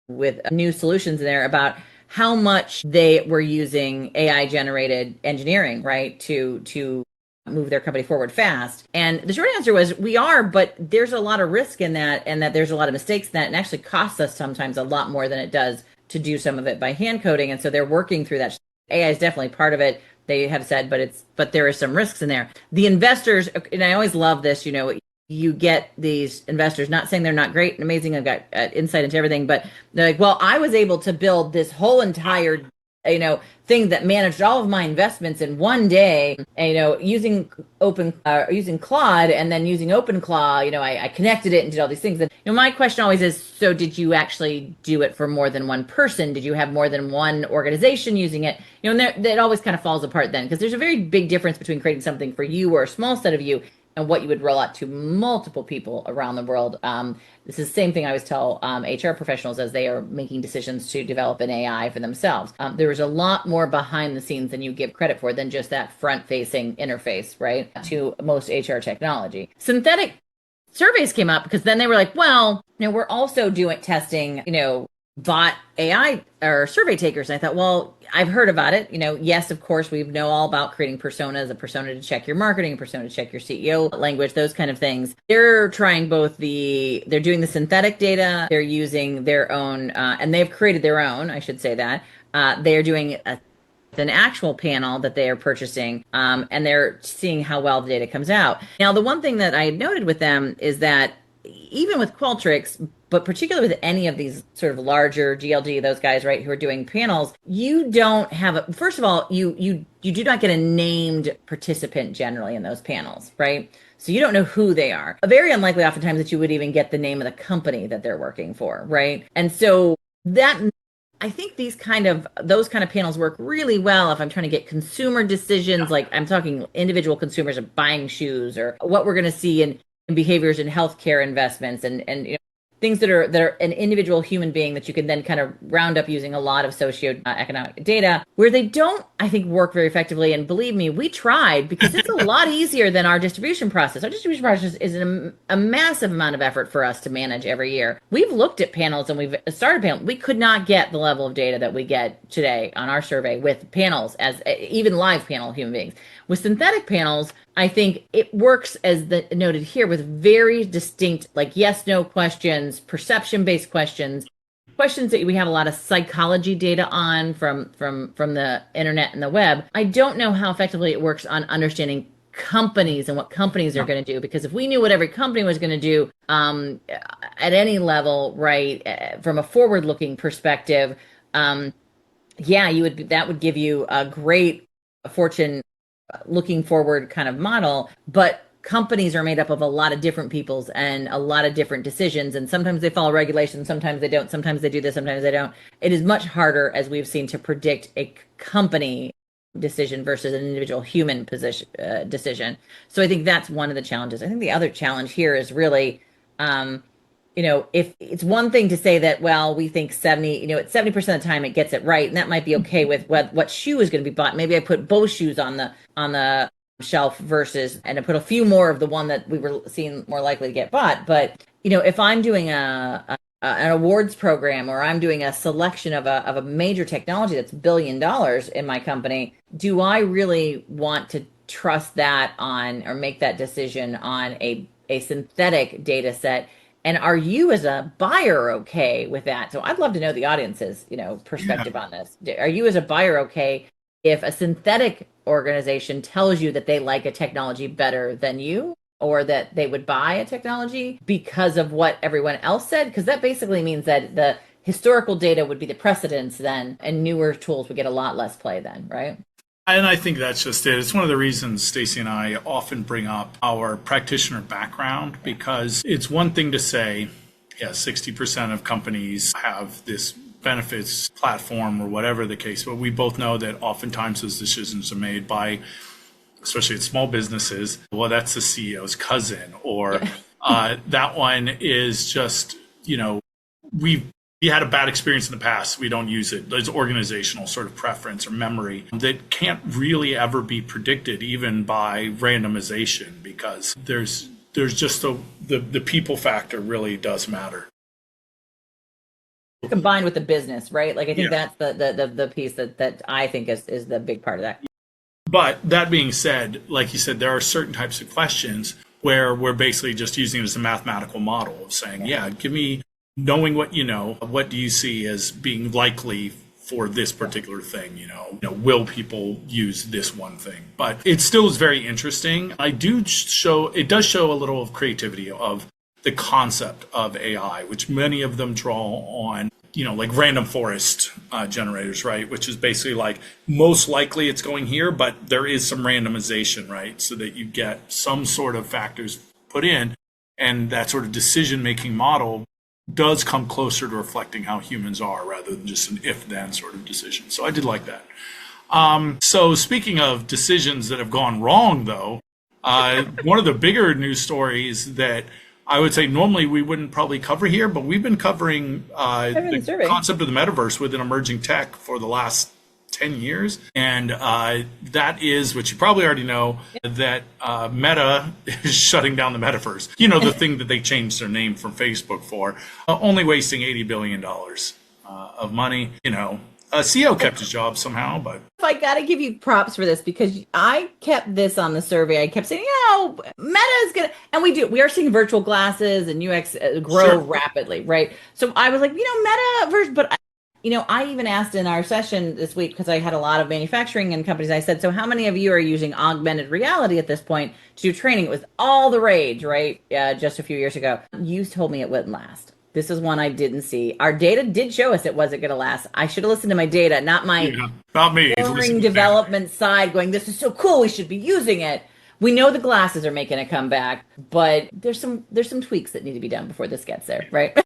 with new solutions in there about how much they were using AI generated engineering, right, to move their company forward fast. And the short answer was we are, but there's a lot of risk in that, and that there's a lot of mistakes in that, and actually costs us sometimes a lot more than it does to do some of it by hand coding. And so they're working through that. AI is definitely part of it. They have said, but there are some risks in there. The investors, and I always love this, you get these investors, not saying they're not great and amazing. I've got insight into everything, but they're like, well, I was able to build this whole entire, thing that managed all of my investments in one day, using using Claude and then using OpenClaw, I connected it and did all these things. And my question always is, so did you actually do it for more than one person? Did you have more than one organization using it? And that always kind of falls apart then, because there's a very big difference between creating something for you or a small set of you and what you would roll out to multiple people around the world. This is the same thing I always tell HR professionals as they are making decisions to develop an AI for themselves. There is a lot more behind the scenes than you give credit for than just that front-facing interface, right, to most HR technology. Synthetic surveys came up because then they were like, well, we're also doing testing, bot AI or survey takers. And I thought, well, I've heard about it. Yes, of course, we know all about creating personas, a persona to check your marketing, a persona to check your CEO language, those kind of things. They're trying they're doing the synthetic data. They're using their own, and they've created their own, I should say that. They're doing an actual panel that they are purchasing, and they're seeing how well the data comes out. Now, the one thing that I noted with them is that even with Qualtrics, but particularly with any of these sort of larger GLD, those guys, right, who are doing panels, you don't have first of all, you do not get a named participant generally in those panels, right? So you don't know who they are. Very unlikely oftentimes that you would even get the name of the company that they're working for, right? And so that, I think those kind of panels work really well if I'm trying to get consumer decisions, like I'm talking individual consumers of buying shoes, or what we're going to see in behaviors in healthcare investments, and things that are an individual human being that you can then kind of round up using a lot of socioeconomic data, where they don't, I think, work very effectively. And believe me, we tried, because it's a lot easier than our distribution process. Our distribution process is a massive amount of effort for us to manage every year. We've looked at panels and we've started panels. We could not get the level of data that we get today on our survey with panels, as even live panel human beings. With synthetic panels, I think it works, as noted here, with very distinct, like yes, no questions, perception-based questions that we have a lot of psychology data on from the internet and the web. I don't know how effectively it works on understanding companies and what companies are going to do, because if we knew what every company was going to do at any level, right, from a forward-looking perspective, Yeah, that would give you a great fortune looking forward kind of model, but companies are made up of a lot of different peoples and a lot of different decisions, and sometimes they follow regulations, sometimes they don't, sometimes they do this, sometimes they don't. It is much harder, as we've seen, to predict a company decision versus an individual human decision. So I think that's one of the challenges. I think the other challenge here is really if it's one thing to say that, well, we think 70, at 70% of the time it gets it right, and that might be okay with what shoe is going to be bought. Maybe I put both shoes on the shelf versus, and I put a few more of the one that we were seeing more likely to get bought. But, if I'm doing an awards program, or I'm doing a selection of a major technology that's $1 billion in my company, do I really want to trust that on, or make that decision on a synthetic data set? And are you as a buyer okay with that? So I'd love to know the audience's, perspective on this. Are you as a buyer okay if a synthetic organization tells you that they like a technology better than you, or that they would buy a technology because of what everyone else said? Because that basically means that the historical data would be the precedence then, and newer tools would get a lot less play then, right? And I think that's just it. It's one of the reasons Stacey and I often bring up our practitioner background, because it's one thing to say, yeah, 60% of companies have this benefits platform or whatever the case, but we both know that oftentimes those decisions are made by, especially at small businesses, well, that's the CEO's cousin, or that one is just, we had a bad experience in the past, we don't use it. There's organizational sort of preference or memory that can't really ever be predicted, even by randomization, because there's just the people factor really does matter. Combined with the business, right? Like, I think that's the piece that I think is the big part of that. But that being said, like you said, there are certain types of questions where we're basically just using it as a mathematical model of saying, give me, knowing what you know, what do you see as being likely for this particular thing? Will people use this one thing? But it still is very interesting. It does show a little of creativity of the concept of AI, which many of them draw on, like random forest generators, right? Which is basically like, most likely it's going here, but there is some randomization, right? So that you get some sort of factors put in, and that sort of decision-making model does come closer to reflecting how humans are, rather than just an if-then sort of decision. So I did like that. So speaking of decisions that have gone wrong, though, one of the bigger news stories that I would say normally we wouldn't probably cover here, but we've been covering the concept of the metaverse within emerging tech for the last 10 years. And that is, which you probably already know, that Meta is shutting down the metaverse. The thing that they changed their name from Facebook for, only wasting $80 billion of money. CEO kept his job somehow, but I got to give you props for this, because I kept this on the survey. I kept saying, Meta is going to, and we are seeing virtual glasses and UX grow rapidly, right? So I was like, Metaverse, but I even asked in our session this week, because I had a lot of manufacturing and companies. I said, so how many of you are using augmented reality at this point to do training? It was all the rage, right? Just a few years ago. You told me it wouldn't last. This is one I didn't see. Our data did show us it wasn't going to last. I should have listened to my data, not me. Boring development side going, this is so cool, we should be using it. We know the glasses are making a comeback, but there's some tweaks that need to be done before this gets there, right?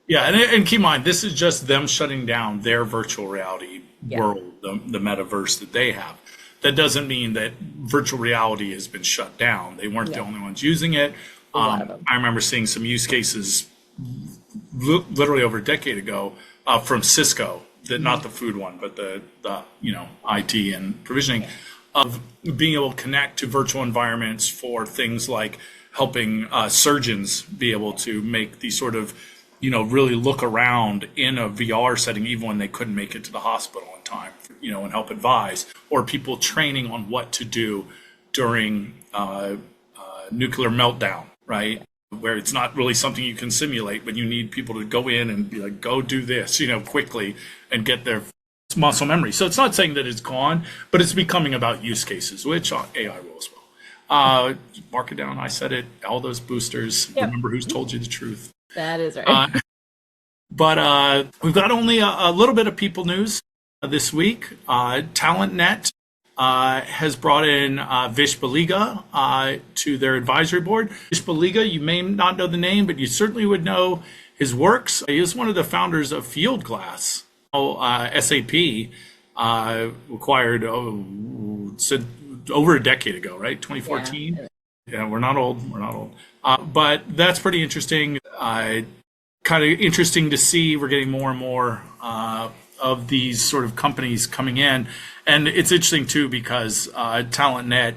Yeah, and keep in mind, this is just them shutting down their virtual reality world, the metaverse that they have. That doesn't mean that virtual reality has been shut down. They weren't the only ones using it. I remember seeing some use cases literally over a decade ago from Cisco, not the food one, but the IT and provisioning, of being able to connect to virtual environments for things like helping surgeons be able to make these sort of, really look around in a VR setting, even when they couldn't make it to the hospital in time, and help advise, or people training on what to do during nuclear meltdown, right? Where it's not really something you can simulate, but you need people to go in and be like, go do this, quickly, and get their muscle memory. So it's not saying that it's gone, but it's becoming about use cases, which AI will as well. Mark it down. I said it. All those boosters. Remember who's told you the truth. That is right. But we've got only a little bit of people news this week. TalentNet has brought in Vish Baliga to their advisory board. Vish Baliga, you may not know the name, but you certainly would know his works. He is one of the founders of Fieldglass. SAP acquired over a decade ago, right? 2014. Yeah, we're not old. We're not old. But that's pretty interesting. Kind of interesting to see. We're getting more and more of these sort of companies coming in, and it's interesting too because TalentNet,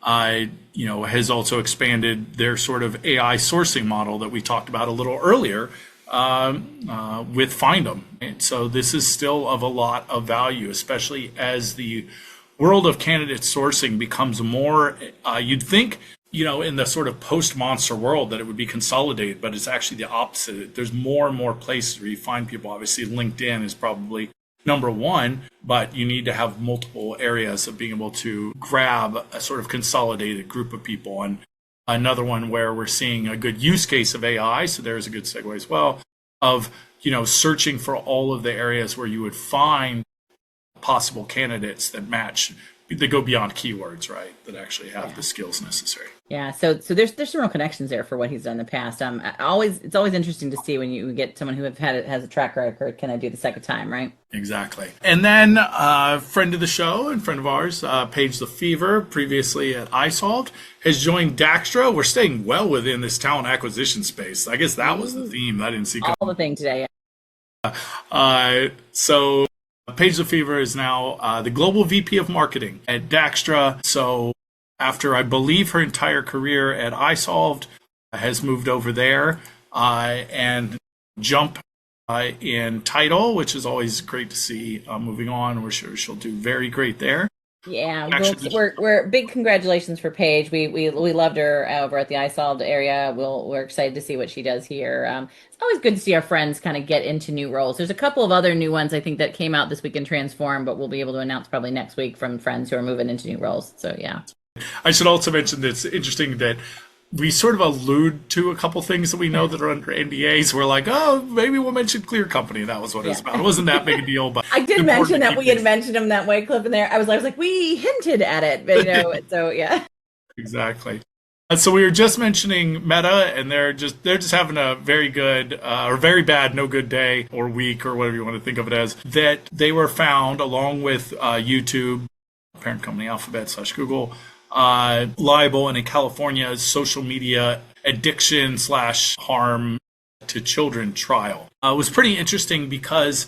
has also expanded their sort of AI sourcing model that we talked about a little earlier with Find'em. And so this is still of a lot of value, especially as the world of candidate sourcing becomes more. You'd think, in the sort of post-monster world that it would be consolidated, but it's actually the opposite. There's more and more places where you find people. Obviously, LinkedIn is probably number one, but you need to have multiple areas of being able to grab a sort of consolidated group of people. And another one where we're seeing a good use case of AI, so there's a good segue as well, of, searching for all of the areas where you would find possible candidates that match, that go beyond keywords, right? That actually have the skills necessary. Yeah, so there's some real connections there for what he's done in the past. It's always interesting to see when you get someone who has a track record. Can I do the second time, right? Exactly. And then friend of the show and friend of ours, Paige Lefevre, previously at iSolved, has joined Daxtra. We're staying well within this talent acquisition space. I guess that was the theme. I didn't see all the thing today. So Paige Lefevre is now the global VP of marketing at Daxtra. So after I believe her entire career at iSolved, has moved over there and jump in title, which is always great to see. Moving on, we're sure she'll do very great there. Yeah, we're big congratulations for Paige. We loved her over at the iSolved area. We're excited to see what she does here. It's always good to see our friends kind of get into new roles. There's a couple of other new ones I think that came out this week in Transform, but we'll be able to announce probably next week from friends who are moving into new roles. So yeah. I should also mention that it's interesting that we sort of allude to a couple things that we know that are under NDAs. We're like, oh, maybe we'll mention Clear Company. That was what it was about. It wasn't that big a deal, but I did mention that we had mentioned them that way, Cliff, in there. I was like, we hinted at it, but so yeah. Exactly. So we were just mentioning Meta, and they're just having a very good or very bad, no good day or week or whatever you want to think of it as. That they were found along with YouTube, parent company Alphabet / Google. Liable in a California social media addiction / harm to children trial. It was pretty interesting because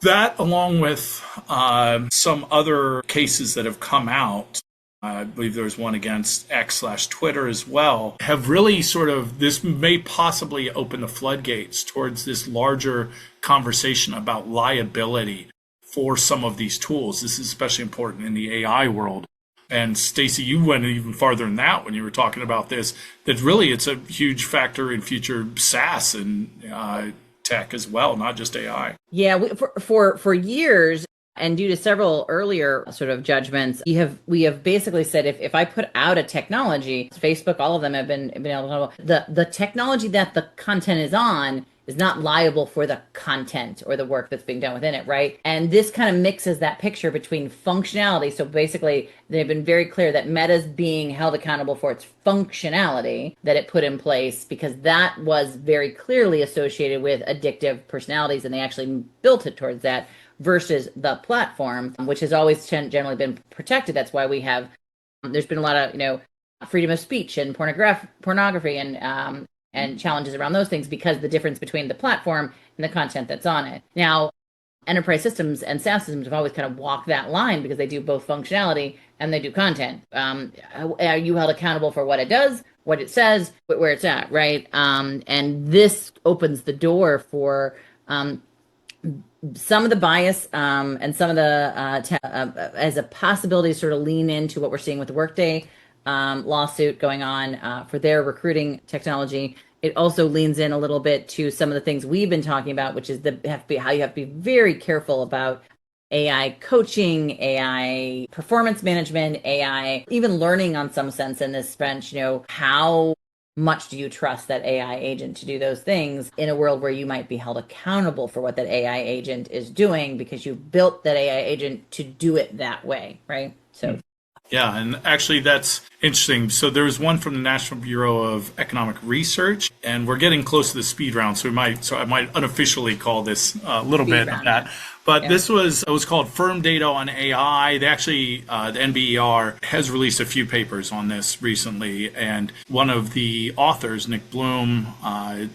that, along with some other cases that have come out, I believe there was one against X / Twitter as well, have really this may possibly open the floodgates towards this larger conversation about liability for some of these tools. This is especially important in the AI world. And Stacey, you went even farther than that when you were talking about this, that really it's a huge factor in future SaaS and tech as well, not just AI. Yeah, for years, and due to several earlier sort of judgments, we have basically said if I put out a technology, Facebook, all of them have been able to, the technology that the content is on is not liable for the content or the work that's being done within it, right? And this kind of mixes that picture between functionality. So basically, they've been very clear that Meta's being held accountable for its functionality that it put in place, because that was very clearly associated with addictive personalities, and they actually built it towards that, versus the platform, which has always generally been protected. That's why we have, there's been a lot of, freedom of speech and pornography and challenges around those things, because the difference between the platform and the content that's on it. Now, enterprise systems and SaaS systems have always kind of walked that line because they do both functionality and they do content. Are you held accountable for what it does, what it says, where it's at, right? And this opens the door for some of the bias and some of the as a possibility to sort of lean into what we're seeing with the Workday lawsuit going on for their recruiting technology. It also leans in a little bit to some of the things we've been talking about, which is how you have to be very careful about AI coaching, AI performance management, AI even learning on some sense in this bench, how much do you trust that AI agent to do those things in a world where you might be held accountable for what that AI agent is doing because you built that AI agent to do it that way, right? So Yeah, and actually that's interesting. So there was one from the National Bureau of Economic Research, and we're getting close to the speed round, so I might unofficially call this a little bit of that. But this was called Firm Data on AI. They actually, the NBER has released a few papers on this recently, and one of the authors, Nick Bloom,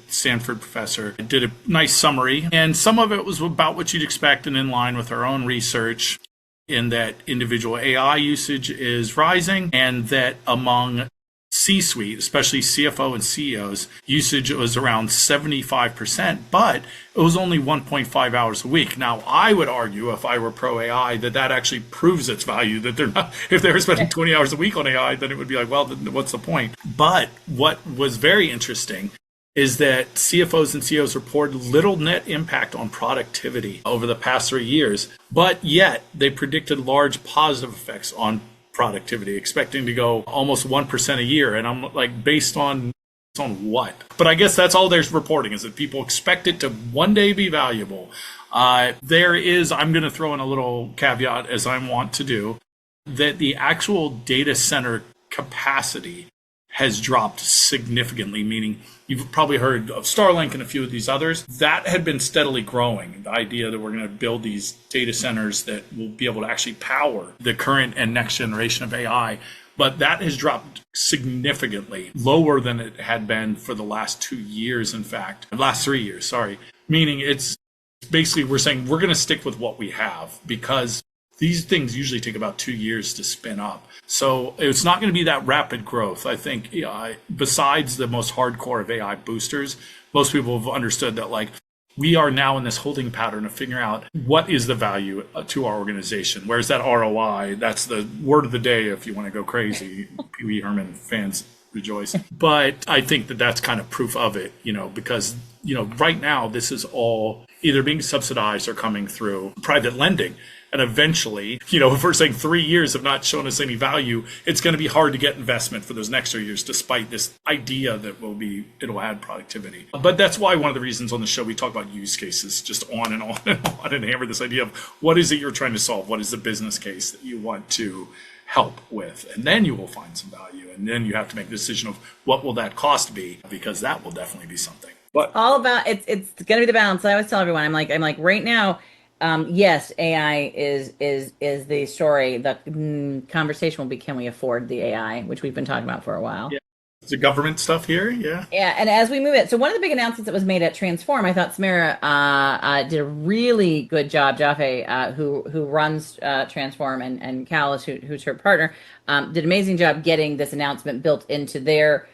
Stanford professor, did a nice summary, and some of it was about what you'd expect and in line with our own research, in that individual AI usage is rising, and that among C-suite, especially CFO and CEOs, usage was around 75%, but it was only 1.5 hours a week. Now, I would argue, if I were pro AI, that actually proves its value, that they're not, if they were spending 20 hours a week on AI, then it would be like, well, then what's the point? But what was very interesting is that CFOs and CEOs reported little net impact on productivity over the past 3 years, but yet they predicted large positive effects on productivity, expecting to go almost 1% a year. And I'm like, based on what? But I guess that's all there's reporting, is that people expect it to one day be valuable. I'm going to throw in a little caveat, as I want to do, that the actual data center capacity has dropped significantly, meaning you've probably heard of Starlink and a few of these others. That had been steadily growing, the idea that we're going to build these data centers that will be able to actually power the current and next generation of AI. But that has dropped significantly, lower than it had been for the last 2 years, in fact. Last 3 years, sorry. Meaning it's basically, we're saying we're going to stick with what we have, because these things usually take about 2 years to spin up. So it's not going to be that rapid growth. I think besides the most hardcore of AI boosters, most people have understood that, like, we are now in this holding pattern of figuring out what is the value to our organization. Where's that ROI? That's the word of the day if you want to go crazy. Pee Wee Herman fans rejoice. But I think that that's kind of proof of it, because, right now this is all either being subsidized or coming through private lending. And eventually, if we're saying 3 years have not shown us any value, it's going to be hard to get investment for those next 3 years, despite this idea that it'll add productivity. But that's why one of the reasons on the show we talk about use cases, just on and on and on, and hammer this idea of what is it you're trying to solve? What is the business case that you want to help with? And then you will find some value. And then you have to make the decision of what will that cost be, because that will definitely be something. But all about it's going to be the balance. I always tell everyone, I'm like right now. Yes, AI is the story. The conversation will be, can we afford the AI, which we've been talking about for a while. yeah, the government stuff here, yeah. Yeah, and as we move it, so one of the big announcements that was made at Transform, I thought Samara did a really good job. Jaffe, who runs Transform, and Callis, who's her partner, did an amazing job getting this announcement built into their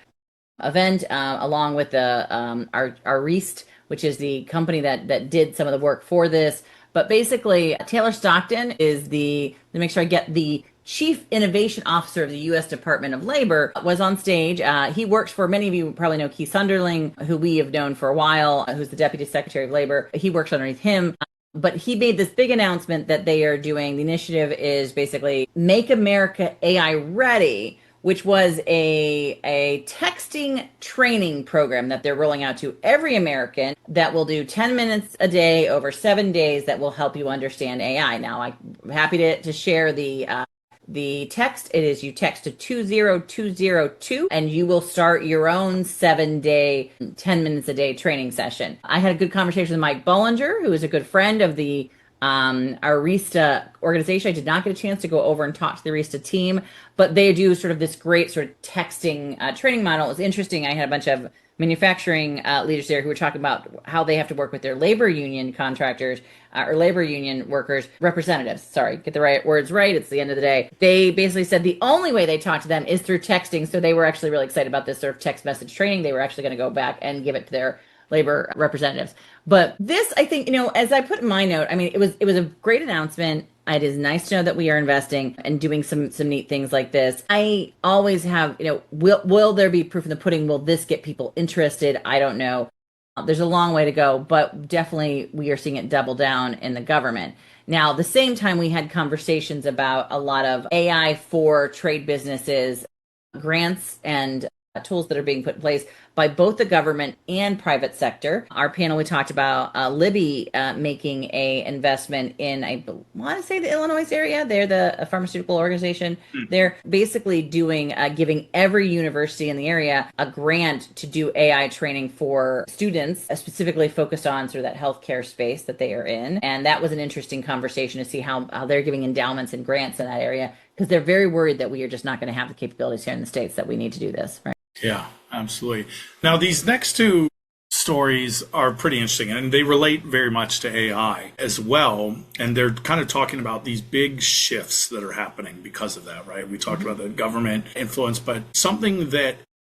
event, along with the our REIST, which is the company that did some of the work for this. But basically, Taylor Stockton is to make sure I get the Chief Innovation Officer of the U.S. Department of Labor, was on stage. He works for, many of you probably know Keith Sunderling, who we have known for a while, who's the Deputy Secretary of Labor. He works underneath him. But he made this big announcement that they are doing. The initiative is basically Make America AI Ready, which was a texting training program that they're rolling out to every American that will do 10 minutes a day over 7 days that will help you understand AI. Now, I'm happy to share the text. It is, you text to 20202 and you will start your own 7-day, 10 minutes a day training session. I had a good conversation with Mike Bollinger, who is a good friend of the our REISTA organization. I did not get a chance to go over and talk to the REISTA team, but they do sort of this great sort of texting training model. It was interesting. I had a bunch of manufacturing leaders there who were talking about how they have to work with their labor union contractors or labor union workers, representatives. Sorry, get the right words right. It's the end of the day. They basically said the only way they talk to them is through texting. So they were actually really excited about this sort of text message training. They were actually going to go back and give it to their labor representatives. But this, I think, as I put in my note, I mean, it was a great announcement. It is nice to know that we are investing and doing some neat things like this. I always have, will there be proof in the pudding? Will this get people interested? I don't know. There's a long way to go, but definitely we are seeing it double down in the government. Now, at the same time, we had conversations about a lot of AI for trade businesses, grants and tools that are being put in place by both the government and private sector. Our panel, we talked about Libby making a investment in, I want to say, the Illinois area. They're the pharmaceutical organization. They're basically doing, giving every university in the area a grant to do AI training for students, specifically focused on sort of that healthcare space that they are in. And that was an interesting conversation to see how they're giving endowments and grants in that area, because they're very worried that we are just not going to have the capabilities here in the States that we need to do this, right? Yeah, absolutely. Now, these next two stories are pretty interesting, and they relate very much to AI as well. And they're kind of talking about these big shifts that are happening because of that, right? We talked about the government influence, but something that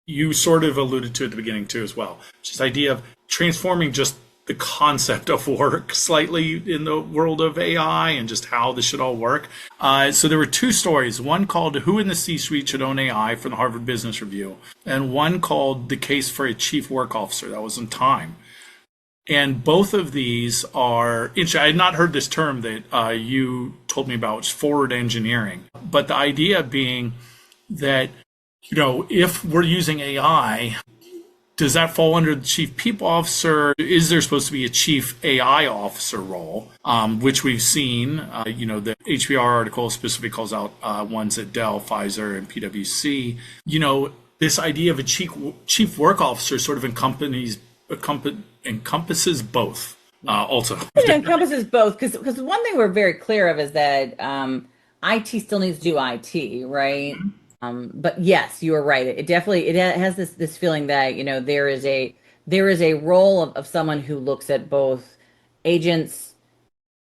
you sort of alluded to at the beginning too as well, just the idea of transforming just the concept of work slightly in the world of AI and just how this should all work. So there were two stories, one called Who in the C-Suite Should Own AI from the Harvard Business Review, and one called The Case for a Chief Work Officer. That was in Time. And both of these are interesting. I had not heard this term that you told me about, which is forward engineering. But the idea being that, if we're using AI, does that fall under the chief people officer? Is there supposed to be a chief AI officer role, which we've seen? The HBR article specifically calls out ones at Dell, Pfizer, and PwC. This idea of a chief work officer sort of encompasses both. Also, it encompasses both, because one thing we're very clear of is that IT still needs to do IT, right? Mm-hmm. But yes, you are right. It definitely has this feeling that there is a role of someone who looks at both agents,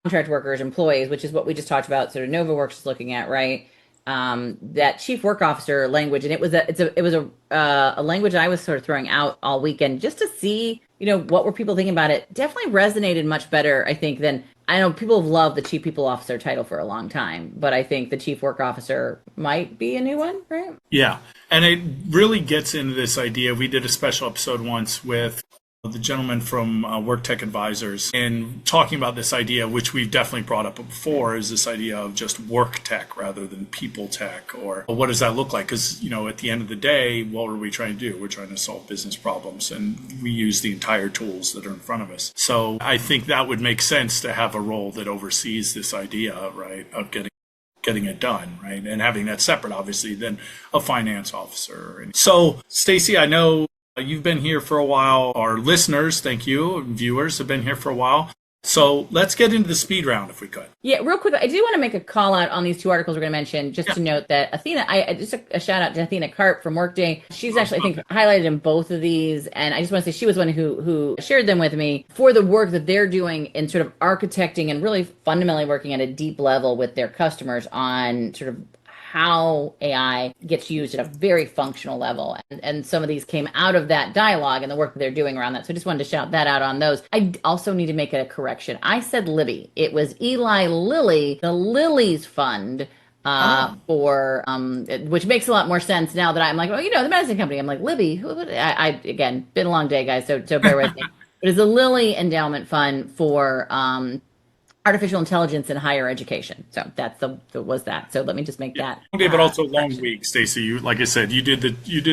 contract workers, employees, which is what we just talked about. Sort of NovaWorks is looking at, right? That chief work officer language, and it was a language I was sort of throwing out all weekend just to see what were people thinking about it. Definitely resonated much better, I think, than I know people have loved the chief people officer title for a long time, but I think the chief work officer might be a new one, right? Yeah. And it really gets into this idea. We did a special episode once with the gentleman from Work Tech Advisors, and talking about this idea, which we've definitely brought up before, is this idea of just work tech rather than people tech, or what does that look like? Because, at the end of the day, what are we trying to do? We're trying to solve business problems, and we use the entire tools that are in front of us. So I think that would make sense to have a role that oversees this idea, right, of getting it done, right? And having that separate, obviously, than a finance officer. And so, Stacey, I know you've been here for a while. Our listeners, thank you, and viewers have been here for a while. So let's get into the speed round if we could. Yeah, real quick, I do want to make a call out on these two articles we're going to mention, just to note that Athena, just a shout out to Athena Karp from Workday. She's actually, I think, highlighted in both of these. And I just want to say she was one who shared them with me for the work that they're doing in sort of architecting and really fundamentally working at a deep level with their customers on sort of how AI gets used at a very functional level. And some of these came out of that dialogue and the work that they're doing around that. So I just wanted to shout that out on those. I also need to make a correction. I said Libby. It was Eli Lilly, the Lilly's Fund, for which makes a lot more sense now that I'm like, the medicine company. I'm like, Libby. Again, been a long day, guys, so bear with me. It is the Lilly Endowment Fund for artificial intelligence in higher education. So was that. So let me just make that. Okay, but also long week, Stacey. Like I said, you did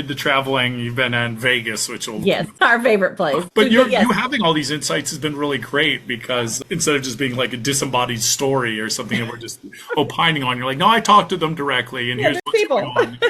the traveling. You've been in Vegas, which will our favorite place. But you having all these insights has been really great, because instead of just being like a disembodied story or something that we're just opining on, you're like, no, I talked to them directly, and here's what's going on.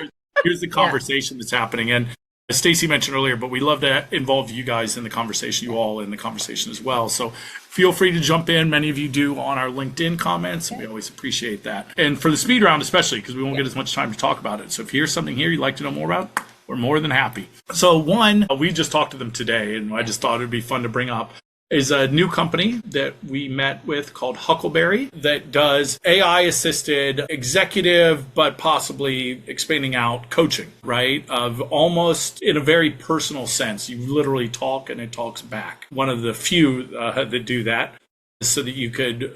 Here's the conversation that's happening. And as Stacey mentioned earlier, but we love to involve you guys in the conversation, you all in the conversation as well. So feel free to jump in. Many of you do on our LinkedIn comments, and we always appreciate that. And for the speed round especially, because we won't get as much time to talk about it. So if you hear something here you'd like to know more about, we're more than happy. So one, we just talked to them today, and I just thought it'd be fun to bring up, is a new company that we met with called Huckleberry that does AI-assisted executive, but possibly expanding out coaching, right? Of almost in a very personal sense. You literally talk and it talks back. One of the few that do that, so that you could,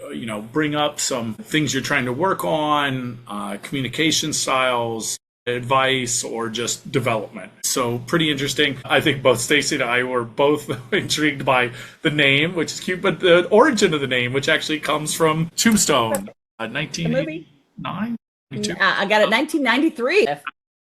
bring up some things you're trying to work on, communication styles, advice, or just development. So pretty interesting. I think both Stacey and I were both intrigued by the name, which is cute, but the origin of the name, which actually comes from Tombstone, 1989. I got it 1993.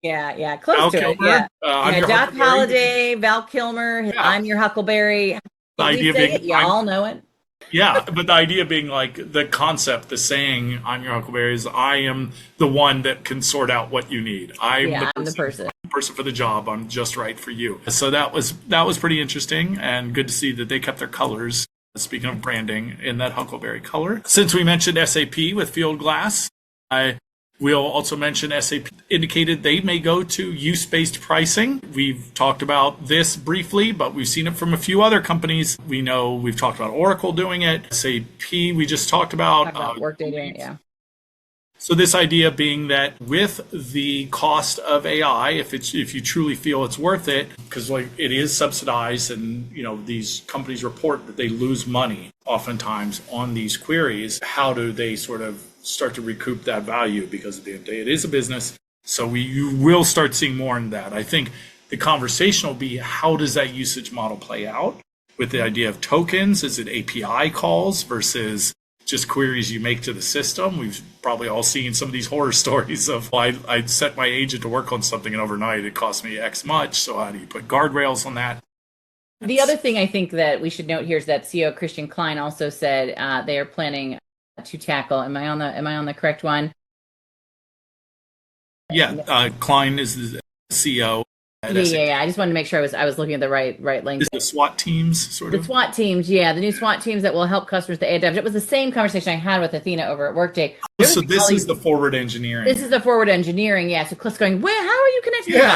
Yeah, close Val to Kilmer, it. Yeah, I'm your Doc Huckleberry. Holliday, Val Kilmer, Yeah. I'm your Huckleberry. The We idea say being, it, you all know it. yeah, but the idea being like the concept, the saying, I'm your Huckleberry is I am the one that can sort out what you need. I'm I'm the person. person for the job. I'm just right for you. So that was pretty interesting and good to see that they kept their colors. Speaking of branding, in that Huckleberry color. Since we mentioned SAP with Field Glass, we'll also mention SAP indicated they may go to use-based pricing. We've talked about this briefly, but we've seen it from a few other companies. We know we've talked about Oracle doing it. SAP we just talked about. Workday doing it, yeah. So this idea being that with the cost of AI, if you truly feel it's worth it, because like it is subsidized, and these companies report that they lose money oftentimes on these queries, how do they sort of start to recoup that value? Because at the end of the day, it is a business. So you will start seeing more in that. I think the conversation will be, how does that usage model play out with the idea of tokens? Is it API calls versus just queries you make to the system? We've probably all seen some of these horror stories of, I set my agent to work on something and overnight it cost me X much. So how do you put guardrails on that? The other thing I think that we should note here is that CEO Christian Klein also said they are planning to tackle. Am I on the correct one? Yeah, Klein is the CEO. Yeah. I just wanted to make sure I was looking at the right link. Is the SWAT teams sort of? The SWAT teams, the new SWAT teams that will help customers to adapt. It was the same conversation I had with Athena over at Workday. So this is the forward engineering. This is the forward engineering, yeah. So Cliff's going, well, how are you connected? Yeah,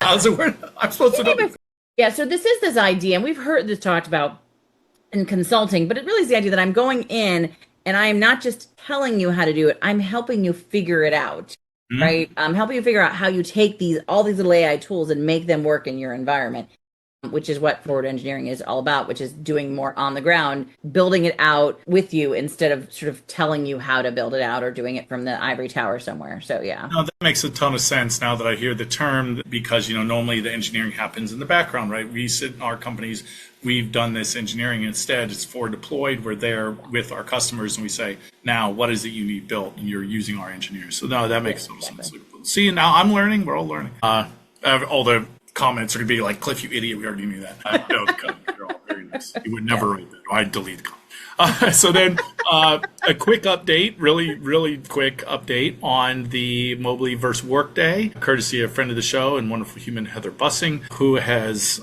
I'm supposed to know. Yeah, so this is this idea, and we've heard this talked about in consulting, but it really is the idea that I'm going in and I am not just telling you how to do it, I'm helping you figure it out. Right? I'm helping you figure out how you take all these little AI tools and make them work in your environment, which is what forward engineering is all about, which is doing more on the ground, building it out with you instead of sort of telling you how to build it out or doing it from the ivory tower somewhere. So, yeah. No, that makes a ton of sense now that I hear the term, because, normally the engineering happens in the background, right? We sit in our companies, we've done this engineering. Instead, it's forward deployed. We're there with our customers and we say, now, what is it you need built? And you're using our engineers. So, no, that makes total sense. See, now I'm learning. We're all learning. All the comments are going to be like, Cliff, you idiot. We already knew that. No, they're all very nice. You would never write that. I'd delete the comment. So then a quick update, really quick update on the Mobley versus Workday, courtesy of a friend of the show and wonderful human, Heather Bussing, who has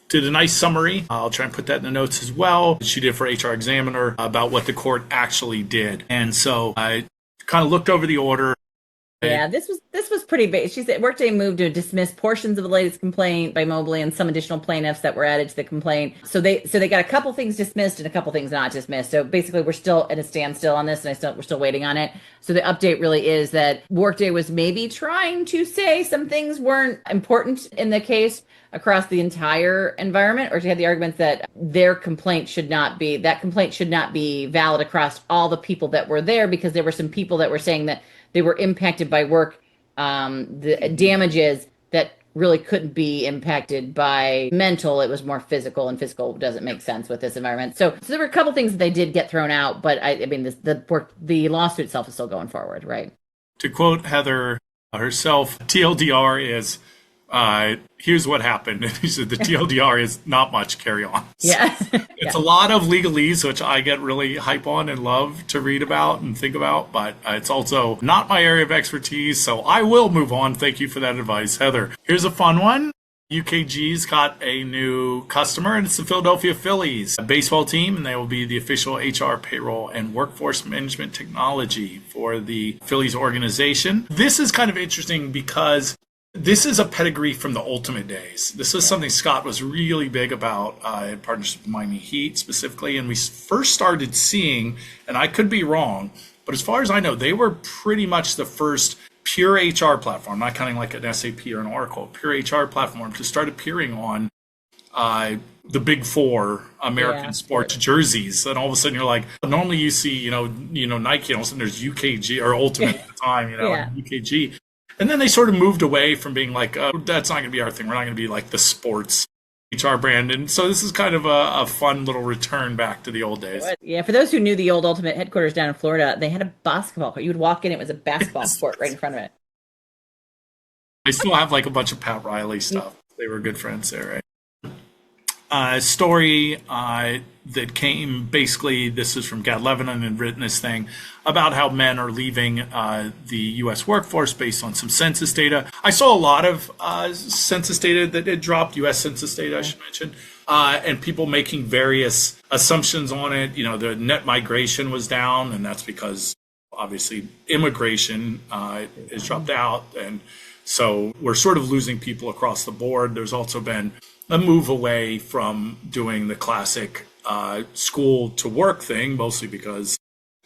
did a nice summary. I'll try and put that in the notes as well. She did for HR Examiner about what the court actually did. And so I kind of looked over the order. Yeah, this was pretty big. She said Workday moved to dismiss portions of the latest complaint by Mobley and some additional plaintiffs that were added to the complaint. So they got a couple things dismissed and a couple things not dismissed. So basically, we're still at a standstill on this, and we're still waiting on it. So the update really is that Workday was maybe trying to say some things weren't important in the case across the entire environment, or she had the arguments that their complaint should not be valid across all the people that were there, because there were some people that were saying that they were impacted by work, the damages that really couldn't be impacted by mental. It was more physical, and physical doesn't make sense with this environment. So there were a couple things that they did get thrown out, but I mean, the lawsuit itself is still going forward, right? To quote Heather herself, TLDR is, here's what happened. And he said the TLDR is not much, carry on. Yeah. It's a lot of legalese, which I get really hype on and love to read about and think about, but it's also not my area of expertise, so I will move on. Thank you for that advice, Heather. Here's a fun one. UKG's got a new customer, and it's the Philadelphia Phillies, a baseball team, and they will be the official HR, payroll, and workforce management technology for the Phillies organization. This is kind of interesting because this is a pedigree from the Ultimate days. This is something Scott was really big about in partnership with Miami Heat specifically. And we first started seeing, and I could be wrong, but as far as I know, they were pretty much the first pure HR platform, not counting like an SAP or an Oracle, pure HR platform to start appearing on the big four American sports jerseys. And all of a sudden you're like, normally you see, Nike, and all of a sudden there's UKG or Ultimate at the time, UKG. And then they sort of moved away from being like, oh, that's not going to be our thing. We're not going to be like the sports HR brand. And so this is kind of a fun little return back to the old days. Yeah, for those who knew the old Ultimate headquarters down in Florida, they had a basketball court. You would walk in, it was a basketball court right in front of it. I still have like a bunch of Pat Riley stuff. They were good friends there, right? Story that came, basically, this is from Gad Levinon and written this thing about how men are leaving the U.S. workforce based on some census data. I saw a lot of census data that had dropped, U.S. census data, I should mention, and people making various assumptions on it. You know, the net migration was down, and that's because obviously immigration has dropped out, and so we're sort of losing people across the board. There's also been a move away from doing the classic school to work thing, mostly because,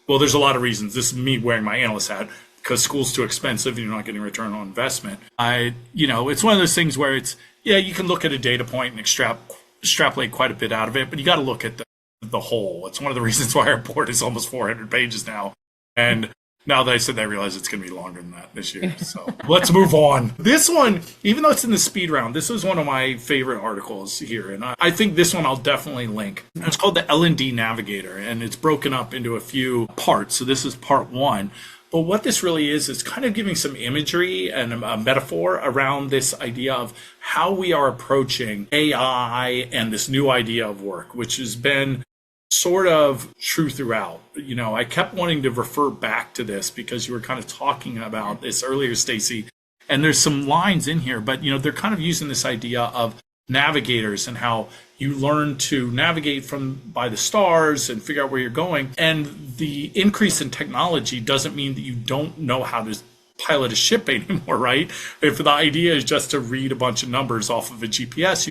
well, there's a lot of reasons. This is me wearing my analyst hat, because school's too expensive and you're not getting return on investment. It's one of those things where you can look at a data point and extrapolate quite a bit out of it, but you got to look at the whole. It's one of the reasons why our report is almost 400 pages now. And now that I said that, I realize it's going to be longer than that this year. So let's move on. This one, even though it's in the speed round, this was one of my favorite articles here. And I think this one I'll definitely link. It's called the L&D Navigator, and it's broken up into a few parts. So this is part one. But what this really is kind of giving some imagery and a metaphor around this idea of how we are approaching AI and this new idea of work, which has been sort of true throughout. You know, I kept wanting to refer back to this because you were kind of talking about this earlier, Stacey, and there's some lines in here, but you know, they're kind of using this idea of navigators and how you learn to navigate by the stars and figure out where you're going. And the increase in technology doesn't mean that you don't know how to pilot a ship anymore, right? If the idea is just to read a bunch of numbers off of a GPS,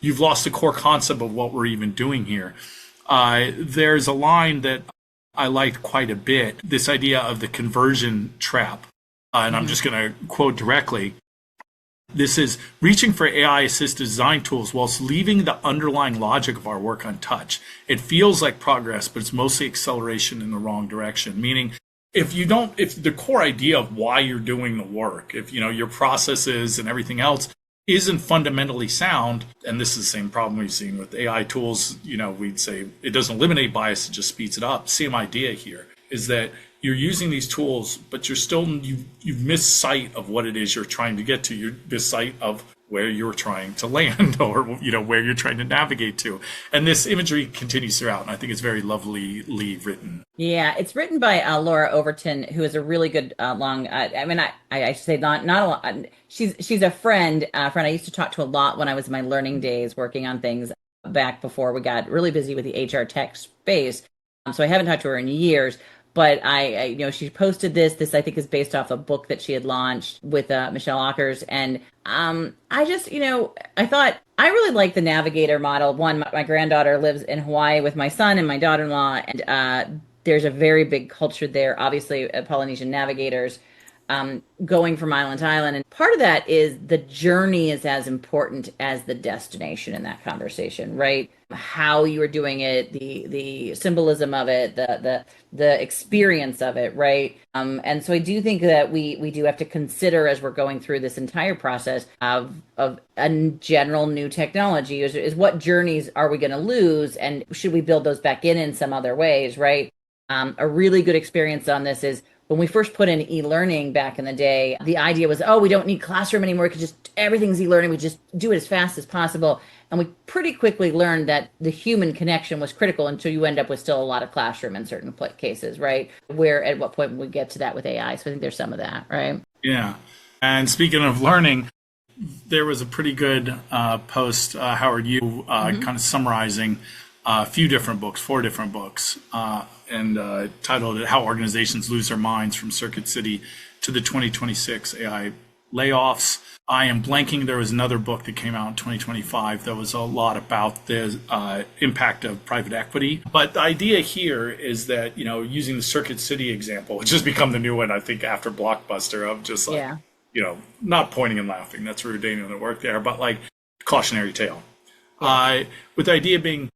you've lost the core concept of what we're even doing here. There's a line that I liked quite a bit, this idea of the conversion trap. And I'm just going to quote directly. This is reaching for AI-assisted design tools whilst leaving the underlying logic of our work untouched. It feels like progress, but it's mostly acceleration in the wrong direction. Meaning, if the core idea of why you're doing the work, if your processes and everything else isn't fundamentally sound, and this is the same problem we've seen with AI tools, we'd say it doesn't eliminate bias, it just speeds it up. Same idea here is that you're using these tools, but you've missed sight of what it is you're trying to get to. You missed sight of where you're trying to land or, where you're trying to navigate to. And this imagery continues throughout, and I think it's very lovely written. Yeah, it's written by Laura Overton, who is a really good I should say not a lot. She's a friend I used to talk to a lot when I was in my learning days working on things back before we got really busy with the HR tech space. So I haven't talked to her in years. But she posted this I think is based off a book that she had launched with Michelle Ockers. And I just, I thought I really like the navigator model. One, my granddaughter lives in Hawaii with my son and my daughter-in-law. And there's a very big culture there, obviously, Polynesian navigators going from island to island. And part of that is the journey is as important as the destination in that conversation, right? How you are doing it, the symbolism of it, the experience of it, right? And so I do think that we do have to consider as we're going through this entire process of a general new technology is what journeys are we going to lose, and should we build those back in some other ways, right? A really good experience on this is when we first put in e-learning back in the day, the idea was, we don't need classroom anymore. Everything's e-learning. We just do it as fast as possible. And we pretty quickly learned that the human connection was critical until you end up with still a lot of classroom in certain cases, right? Where at what point we get to that with AI. So I think there's some of that, right? Yeah. And speaking of learning, there was a pretty good post, Howard, you kind of summarizing a few different books, 4 different books, and titled it How Organizations Lose Their Minds from Circuit City to the 2026 AI Layoffs. I am blanking. There was another book that came out in 2025 that was a lot about the impact of private equity. But the idea here is that, using the Circuit City example, which has become the new one, I think, after Blockbuster, of just like, not pointing and laughing. That's where Daniel at work there, but like cautionary tale. With the idea being,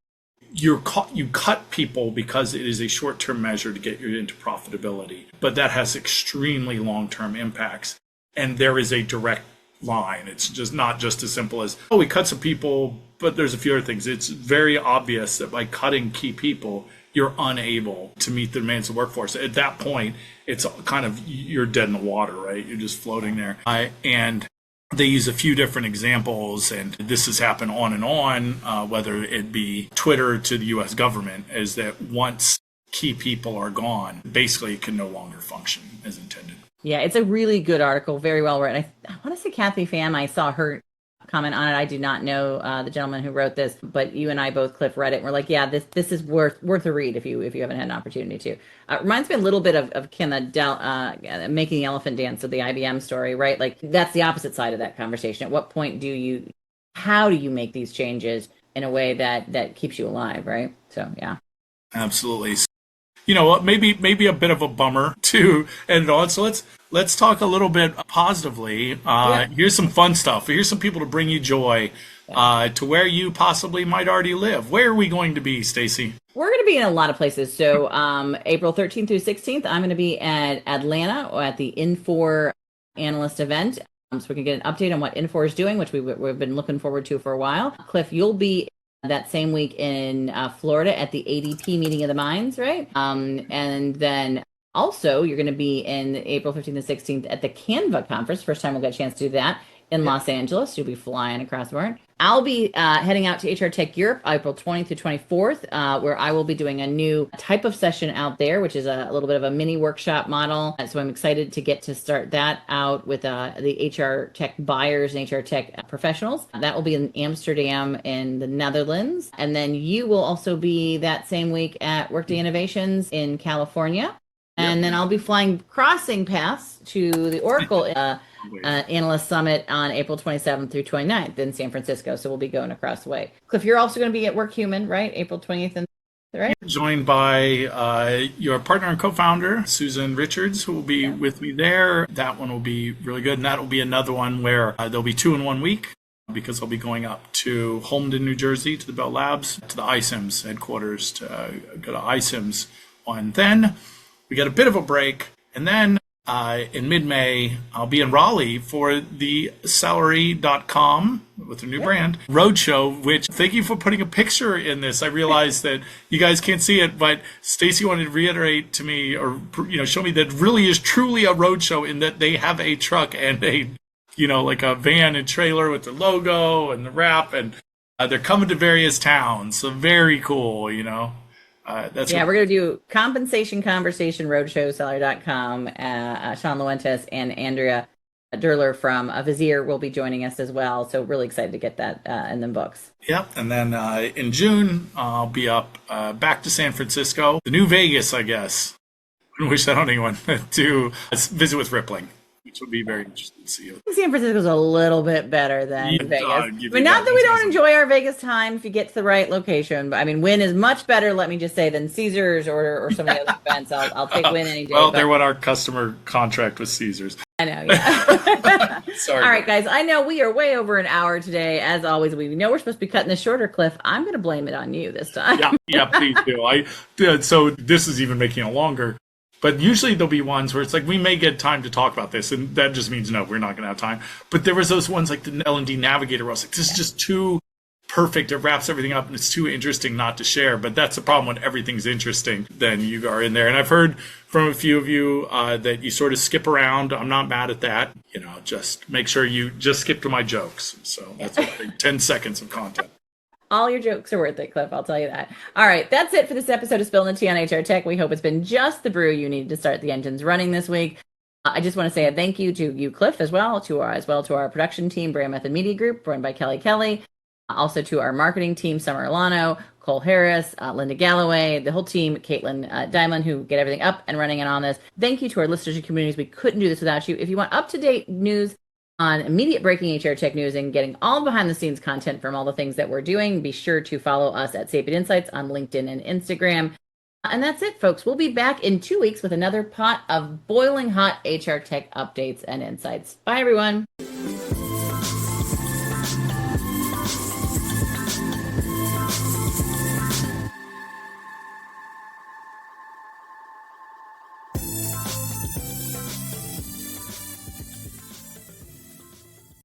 you cut people because it is a short-term measure to get you into profitability, but that has extremely long-term impacts. And there is a direct line. It's just not just as simple as, we cut some people, but there's a few other things. It's very obvious that by cutting key people, you're unable to meet the demands of the workforce. At that point, it's kind of, you're dead in the water, right? You're just floating there. And they use a few different examples, and this has happened on and on, whether it be Twitter to the U.S. government, is that once key people are gone, basically it can no longer function as intended. Yeah, it's a really good article, very well written. I want to say Kathy Pham, I saw her comment on it. I do not know the gentleman who wrote this, but you and I both, Cliff, read it. And we're like, yeah, this is worth a read if you haven't had an opportunity to. It reminds me a little bit of Kim making the elephant dance of the IBM story, right? Like that's the opposite side of that conversation. At what point how do you make these changes in a way that keeps you alive, right? So yeah, absolutely. You know what? Maybe a bit of a bummer to end it on. So let's talk a little bit positively. Here's some fun stuff. Here's some people to bring you joy to where you possibly might already live. Where are we going to be, Stacey? We're going to be in a lot of places. So April 13th through 16th, I'm going to be at Atlanta at the Infor analyst event. So we can get an update on what Infor is doing, which we've been looking forward to for a while. Cliff, you'll be that same week in Florida at the ADP meeting of the minds, right? And then also you're going to be in April 15th and 16th at the Canva conference. First time we'll get a chance to do that in Los Angeles. You'll be flying across the world. I'll be heading out to HR Tech Europe, April 20th through 24th, where I will be doing a new type of session out there, which is a little bit of a mini workshop model. So I'm excited to get to start that out with the HR Tech buyers and HR Tech professionals. That will be in Amsterdam in the Netherlands. And then you will also be that same week at Workday Innovations in California. And then I'll be flying crossing paths to the Oracle Analyst Summit on April 27th through 29th in San Francisco. So we'll be going across the way. Cliff, you're also going to be at WorkHuman, right? April 20th and right? Joined by your partner and co-founder, Susan Richards, who will be with me there. That one will be really good. And that will be another one where there'll be 2 in 1 week, because I'll be going up to Holmdel, New Jersey, to the Bell Labs, to the iCIMS headquarters to go to iCIMS. And then we get a bit of a break. And then in mid-May, I'll be in Raleigh for the Salary.com, with a new brand, roadshow, which, thank you for putting a picture in this. I realize that you guys can't see it, but Stacey wanted to reiterate to me, or show me that it really is truly a roadshow in that they have a truck and like a van and trailer with the logo and the wrap, and they're coming to various towns. So very cool, we're going to do compensation conversation roadshow, Salary.com. Sean Luentes and Andrea Derler from Vizier will be joining us as well. So really excited to get that in the books. Yep. And then in June, I'll be up back to San Francisco, the new Vegas, I guess. I wish that on anyone, to visit with Rippling, which would be very interesting to see you. San Francisco's a little bit better than Vegas. But not that we don't enjoy our Vegas time if you get to the right location. But I mean, Wynn is much better, let me just say, than Caesars or some of the other events. I'll take Wynn any day. Well, they're what our customer contract with Caesars. I know, yeah. Sorry. All right, guys. I know we are way over an hour today. As always, we know we're supposed to be cutting this shorter, Cliff. I'm going to blame it on you this time. Yeah, please do. So this is even making it longer. But usually there'll be ones where it's like, we may get time to talk about this, and that just means no, we're not going to have time. But there was those ones like the L&D Navigator where I was like, this is just too perfect. It wraps everything up, and it's too interesting not to share. But that's the problem when everything's interesting, then you are in there. And I've heard from a few of you that you sort of skip around. I'm not mad at that. Just make sure you just skip to my jokes. So that's 10 seconds of content. All your jokes are worth it, Cliff. I'll tell you that. All right. That's it for this episode of Spilling the Tea on HR Tech. We hope it's been just the brew you needed to start the engines running this week. I just want to say a thank you to you, Cliff, as well to our production team, Brand Method Media Group, run by Kelly. Also to our marketing team, Summer Alano, Cole Harris, Linda Galloway, the whole team, Caitlin Diamond, who get everything up and running and on this. Thank you to our listeners and communities. We couldn't do this without you. If you want up-to-date news on immediate breaking HR Tech news and getting all behind-the-scenes content from all the things that we're doing, be sure to follow us at Sapient Insights on LinkedIn and Instagram. And that's it, folks. We'll be back in 2 weeks with another pot of boiling hot HR Tech updates and insights. Bye, everyone.